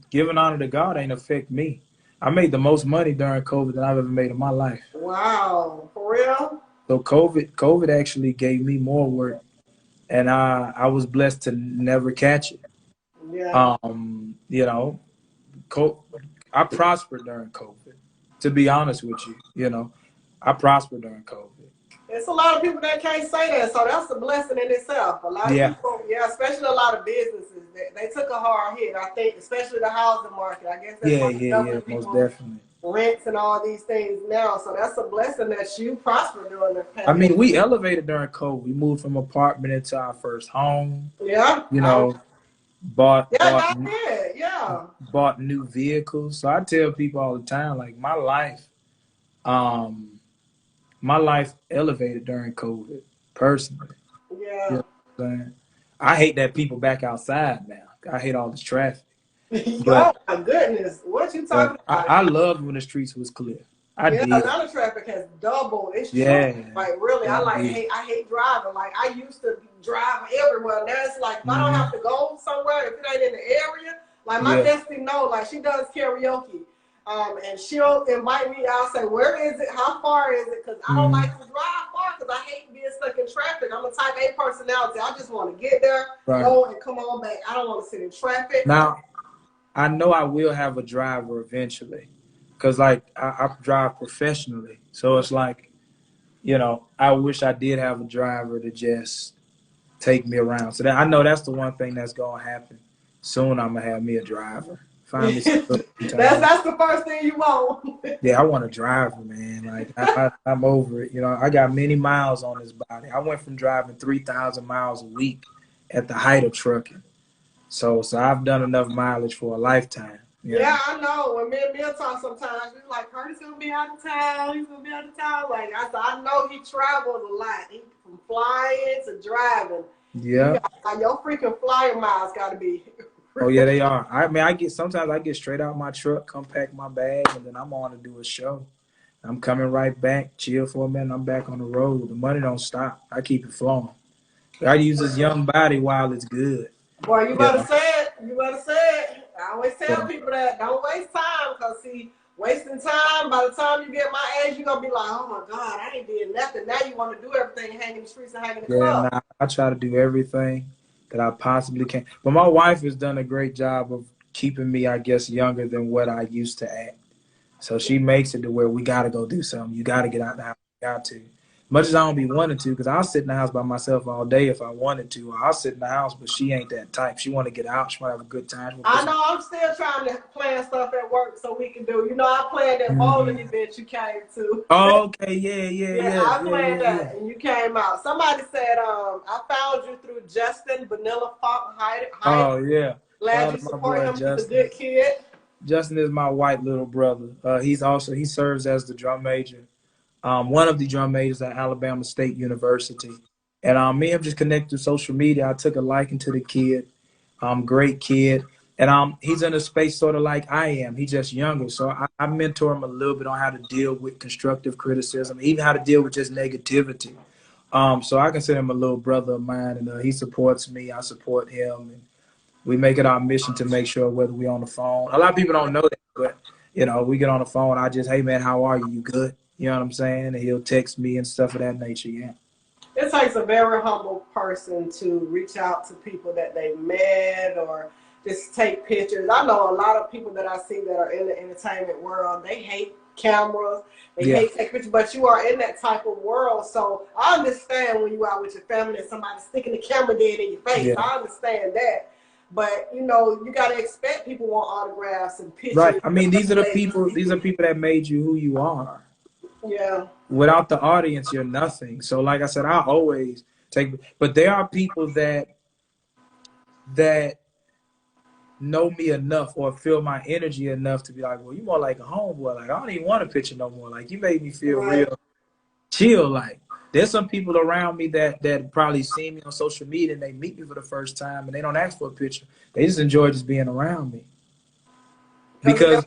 Speaker 2: giving honor to God, ain't affect me. I made the most money during COVID than I've ever made in my life.
Speaker 1: Wow, for real?
Speaker 2: So COVID actually gave me more work, and I was blessed to never catch it.
Speaker 1: Yeah.
Speaker 2: You know, I prospered during COVID. To be honest with you, you know, I prospered during COVID.
Speaker 1: It's a lot of people that can't say that, so that's a blessing in itself. A lot of people, especially a lot of businesses, they took a hard hit. I think, especially the housing market. I guess that's
Speaker 2: most definitely.
Speaker 1: Rents and all these things now, so that's a blessing that you prospered during the pandemic.
Speaker 2: I mean, we elevated during COVID. We moved from apartment into our first home.
Speaker 1: Yeah,
Speaker 2: you know, bought new vehicles. So I tell people all the time, like my life elevated during COVID, personally.
Speaker 1: Yeah.
Speaker 2: You know what I'm saying? I hate that people back outside now. I hate all this traffic.
Speaker 1: Oh my goodness, what you talking about?
Speaker 2: I loved when the streets was clear. I did.
Speaker 1: A lot of traffic has doubled. It's true. Like really, I hate driving. Like I used to drive everywhere. Now it's like if I don't have to go somewhere, if it ain't in the area, like my bestie know, like she does karaoke. And she'll invite me. I'll say, where is it? How far is it? Because I don't like to drive far because I hate being stuck in traffic. I'm a type A personality. I just want to get there, go, and come on back. I don't want to sit in traffic.
Speaker 2: Now, I know I will have a driver eventually because, like, I drive professionally. So it's like, you know, I wish I did have a driver to just take me around. So I know that's the one thing that's going to happen. Soon I'm going to have me a driver. Find me some
Speaker 1: that's the first thing you want.
Speaker 2: Yeah, I want a driver, man. Like I'm over it. You know, I got many miles on this body. I went from driving 3,000 miles a week at the height of trucking. So I've done enough mileage for a lifetime.
Speaker 1: Yeah, I know. When me and Bill talk sometimes, he's like, Curtis gonna be out of town. He's gonna be out of town. Like I know he travels a lot. He from flying to driving.
Speaker 2: Yeah.
Speaker 1: Your freaking flyer miles gotta be.
Speaker 2: Oh yeah, they are. I mean, sometimes I get straight out my truck, come pack my bag, and then I'm on to do a show. I'm coming right back, chill for a minute. I'm back on the road. The money don't stop. I keep it flowing. I use this young body while it's good.
Speaker 1: Boy, you better say it. You better say it. I always tell people that don't waste time, because see, wasting time, by the time you get my age, you're going to be like, oh my God, I ain't did nothing. Now you want to do everything, hang in the streets and hang in the club.
Speaker 2: Yeah, I try to do everything that I possibly can. But my wife has done a great job of keeping me, I guess, younger than what I used to act. So she makes it to where we got to go do something. You got to get out the house. You got to. Much as I don't be wanting to, because I'll sit in the house by myself all day if I wanted to. Or I'll sit in the house, but she ain't that type. She want to get out. She want to have a good time.
Speaker 1: I know. I'm still trying to plan stuff at work so we can do. You know, I planned that bowling event you came to.
Speaker 2: Oh, okay. Yeah.
Speaker 1: I planned that, and you came out. Somebody said, I found you through Justin Vanilla Funk Hyde.
Speaker 2: Oh, yeah.
Speaker 1: Glad you support him. Justin. He's a good kid.
Speaker 2: Justin is my white little brother. He serves as the drum major. One of the drum majors at Alabama State University. And me and him just connected through social media. I took a liking to the kid. Great kid. And he's in a space sort of like I am. He's just younger. So I mentor him a little bit on how to deal with constructive criticism, even how to deal with just negativity. So I consider him a little brother of mine, and he supports me. I support him, and we make it our mission to make sure whether we on the phone. A lot of people don't know that, but we get on the phone. I just, hey man, how are you? You good? You know what I'm saying? And he'll text me and stuff of that nature. Yeah.
Speaker 1: It takes a very humble person to reach out to people that they met or just take pictures. I know a lot of people that I see that are in the entertainment world, they hate cameras, they hate taking pictures, but you are in that type of world. So I understand when you out with your family and somebody sticking the camera dead in your face.
Speaker 2: Yeah.
Speaker 1: I understand that. But you gotta expect people want autographs and pictures.
Speaker 2: Right. I mean, these are people that made you who you are.
Speaker 1: Yeah.
Speaker 2: Without the audience, you're nothing. So like I said, I always but there are people that know me enough or feel my energy enough to be like, well, you more like a homeboy. Like, I don't even want a picture no more. Like, you made me feel real chill. Like, there's some people around me that probably see me on social media and they meet me for the first time and they don't ask for a picture. They just enjoy just being around me. Because,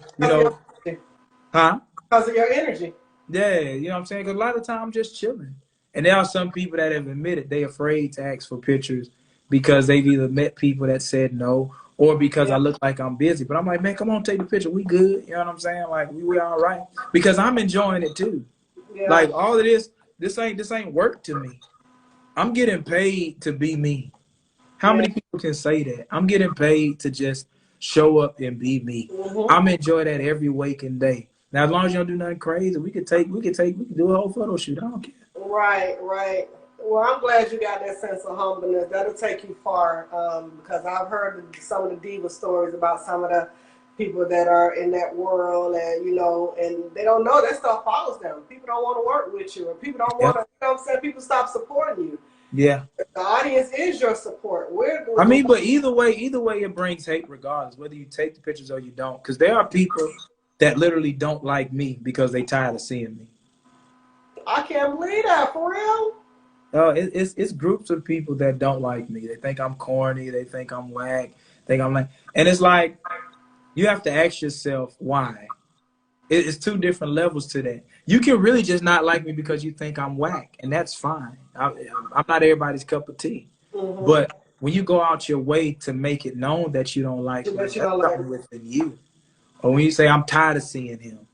Speaker 2: huh?
Speaker 1: Because of your energy.
Speaker 2: Yeah, you know what I'm saying? Because a lot of the time I'm just chilling. And there are some people that have admitted they're afraid to ask for pictures because they've either met people that said no or because I look like I'm busy. But I'm like, man, come on, take the picture. We good. You know what I'm saying? Like, we all right. Because I'm enjoying it too. Yeah. Like, all of this ain't work to me. I'm getting paid to be me. How many people can say that? I'm getting paid to just show up and be me. I'm enjoying that every waking day. Now, as long as you don't do nothing crazy, we can do a whole photo shoot. I don't care.
Speaker 1: Right. Well, I'm glad you got that sense of humbleness. That'll take you far, because I've heard some of the diva stories about some of the people that are in that world, and and they don't know that stuff follows them. People don't want to work with you, or people don't want to. You know what I'm saying? People stop supporting you.
Speaker 2: Yeah.
Speaker 1: The audience is your support.
Speaker 2: But either way, it brings hate regardless, whether you take the pictures or you don't. Because there are people that literally don't like me because they tired of seeing me.
Speaker 1: I can't believe that, for real.
Speaker 2: It's groups of people that don't like me. They think I'm corny. They think I'm whack. And it's like, you have to ask yourself why. It's two different levels to that. You can really just not like me because you think I'm whack, and that's fine. I'm not everybody's cup of tea. But when you go out your way to make it known that you don't like me, that's something within you. Or when you say, I'm tired of seeing him.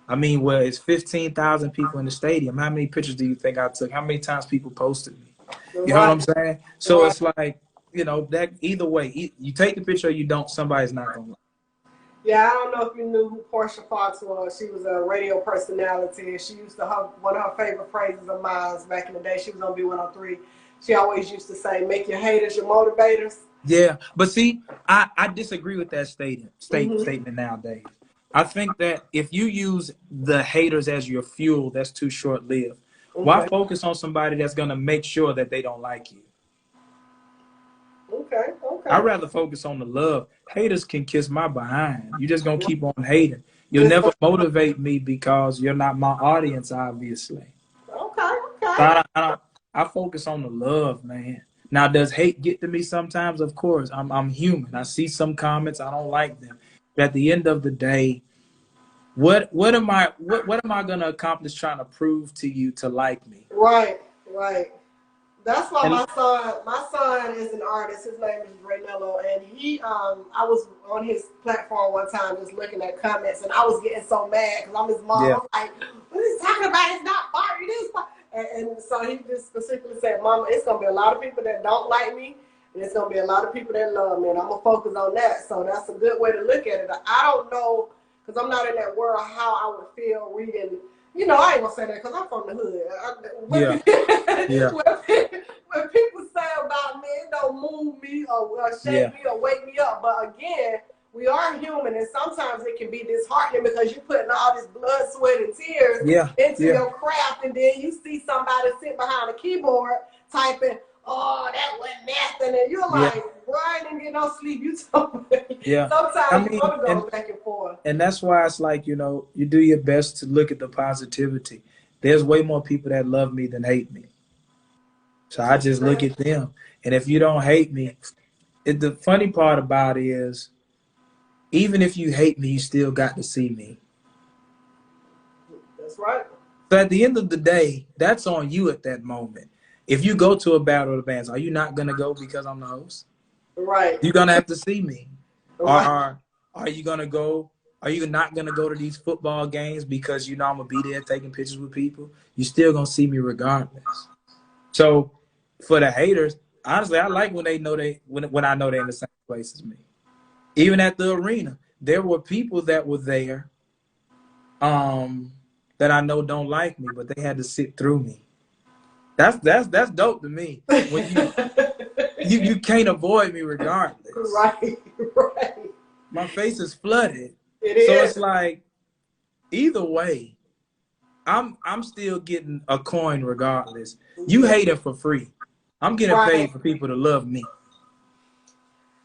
Speaker 2: I mean, well, it's 15,000 people in the stadium. How many pictures do you think I took? How many times people posted me? You know what I'm saying? So it's like, that either way, you take the picture or you don't, somebody's not going to like.
Speaker 1: Yeah, I don't know if you knew who Portia Fox was. She was a radio personality, and she used to have one of her favorite phrases of mine back in the day. She was on B103. She always used to say, make your haters your motivators.
Speaker 2: Yeah, but see, I disagree with that statement nowadays. I think that if you use the haters as your fuel, that's too short-lived. Why focus on somebody that's going to make sure that they don't like you?
Speaker 1: Okay.
Speaker 2: I'd rather focus on the love. Haters can kiss my behind. You're just going to keep on hating. You'll never motivate me because you're not my audience, obviously.
Speaker 1: Okay.
Speaker 2: So I focus on the love, man. Now, does hate get to me sometimes? Of course. I'm human. I see some comments. I don't like them. But at the end of the day, what am I gonna accomplish trying to prove to you to like me?
Speaker 1: Right. That's why my son is an artist. His name is Raynello, and I was on his platform one time just looking at comments, and I was getting so mad because I'm his mom. Yeah. I'm like, what is he talking about? It's not fire. It is fire. And so he just specifically said, Mama, it's going to be a lot of people that don't like me, and it's going to be a lot of people that love me, and I'm going to focus on that. So that's a good way to look at it. I don't know, because I'm not in that world, how I would feel reading. I ain't going to say that because I'm from the hood. When people say about me, it don't move me or shake me or wake me up. But again, we are human, and sometimes it can be disheartening because you're putting all this blood, sweat, and tears into your craft, and then you see somebody sit behind a keyboard typing, oh, that wasn't nothing, and you're like, bro, I didn't get no sleep. You told me. Sometimes you want to go back and forth.
Speaker 2: And that's why it's like, you do your best to look at the positivity. There's way more people that love me than hate me. So I just look at them. And if you don't hate me, the funny part about it is, even if you hate me, you still got to see me.
Speaker 1: That's right.
Speaker 2: So at the end of the day, that's on you at that moment. If you go to a battle of the bands, are you not gonna go because I'm the host?
Speaker 1: Right.
Speaker 2: You're gonna have to see me. Or
Speaker 1: Right.
Speaker 2: are you gonna go? Are you not gonna go to these football games because you know I'm gonna be there taking pictures with people? You still gonna see me regardless. So for the haters, honestly, I like when they know when I know they're in the same place as me. Even at the arena, there were people that were there that I know don't like me, but they had to sit through me. That's dope to me. When you can't avoid me regardless.
Speaker 1: Right. Right.
Speaker 2: My face is flooded.
Speaker 1: It
Speaker 2: So it's
Speaker 1: is.
Speaker 2: like either way, I'm still getting a coin regardless. You hating for free. I'm getting
Speaker 1: Right.
Speaker 2: paid for people to love me.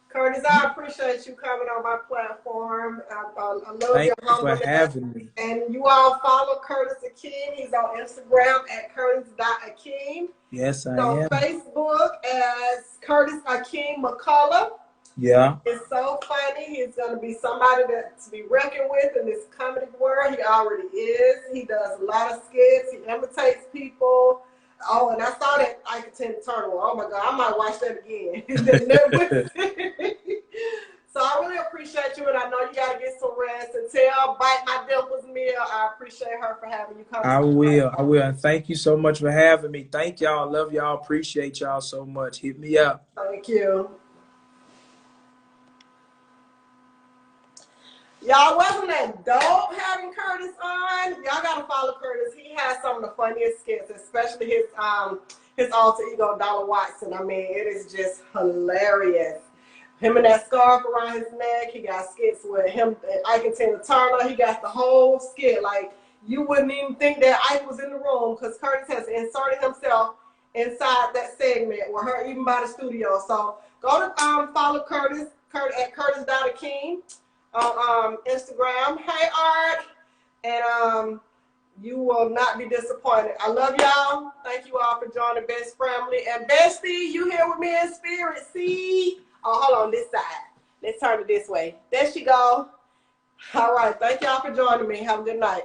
Speaker 1: Curtis, I appreciate you coming on my platform. I love
Speaker 2: Thank
Speaker 1: your
Speaker 2: you for
Speaker 1: humbleness.
Speaker 2: having me.
Speaker 1: And you all follow Curtis Akeem. He's on Instagram at Curtis.Akeem.
Speaker 2: Yes, I
Speaker 1: On
Speaker 2: am.
Speaker 1: Facebook as Curtis Akeem McCullough.
Speaker 2: Yeah.
Speaker 1: It's so funny. He's going to be somebody to be reckoned with in this comedy world. He already is. He does a lot of skits. He imitates people. Oh, and I saw that I Could Tend to Turn one. Oh my God, I might watch that again. So I really appreciate you, and I know you got to get some rest. And tell Bite My Dimples Meal I appreciate her for having you come.
Speaker 2: I will. And thank you so much for having me. Thank y'all. Love y'all. Appreciate y'all so much. Hit me up.
Speaker 1: Thank you. Y'all, wasn't that dope having Curtis on? Y'all gotta follow Curtis. He has some of the funniest skits, especially his alter ego Dollar Watson. I mean, it is just hilarious. Him and that scarf around his neck. He got skits with him and Ike and Tina Turner. He got the whole skit. Like, you wouldn't even think that Ike was in the room because Curtis has inserted himself inside that segment with her, even by the studio. So go to follow Curtis at Curtis.Akeem on Instagram. Hey, Art. And you will not be disappointed. I love y'all. Thank you all for joining Best.Framily. And Bestie, you here with me in spirit. See? Oh, hold on this side. Let's turn it this way. There she go. All right. Thank y'all for joining me. Have a good night.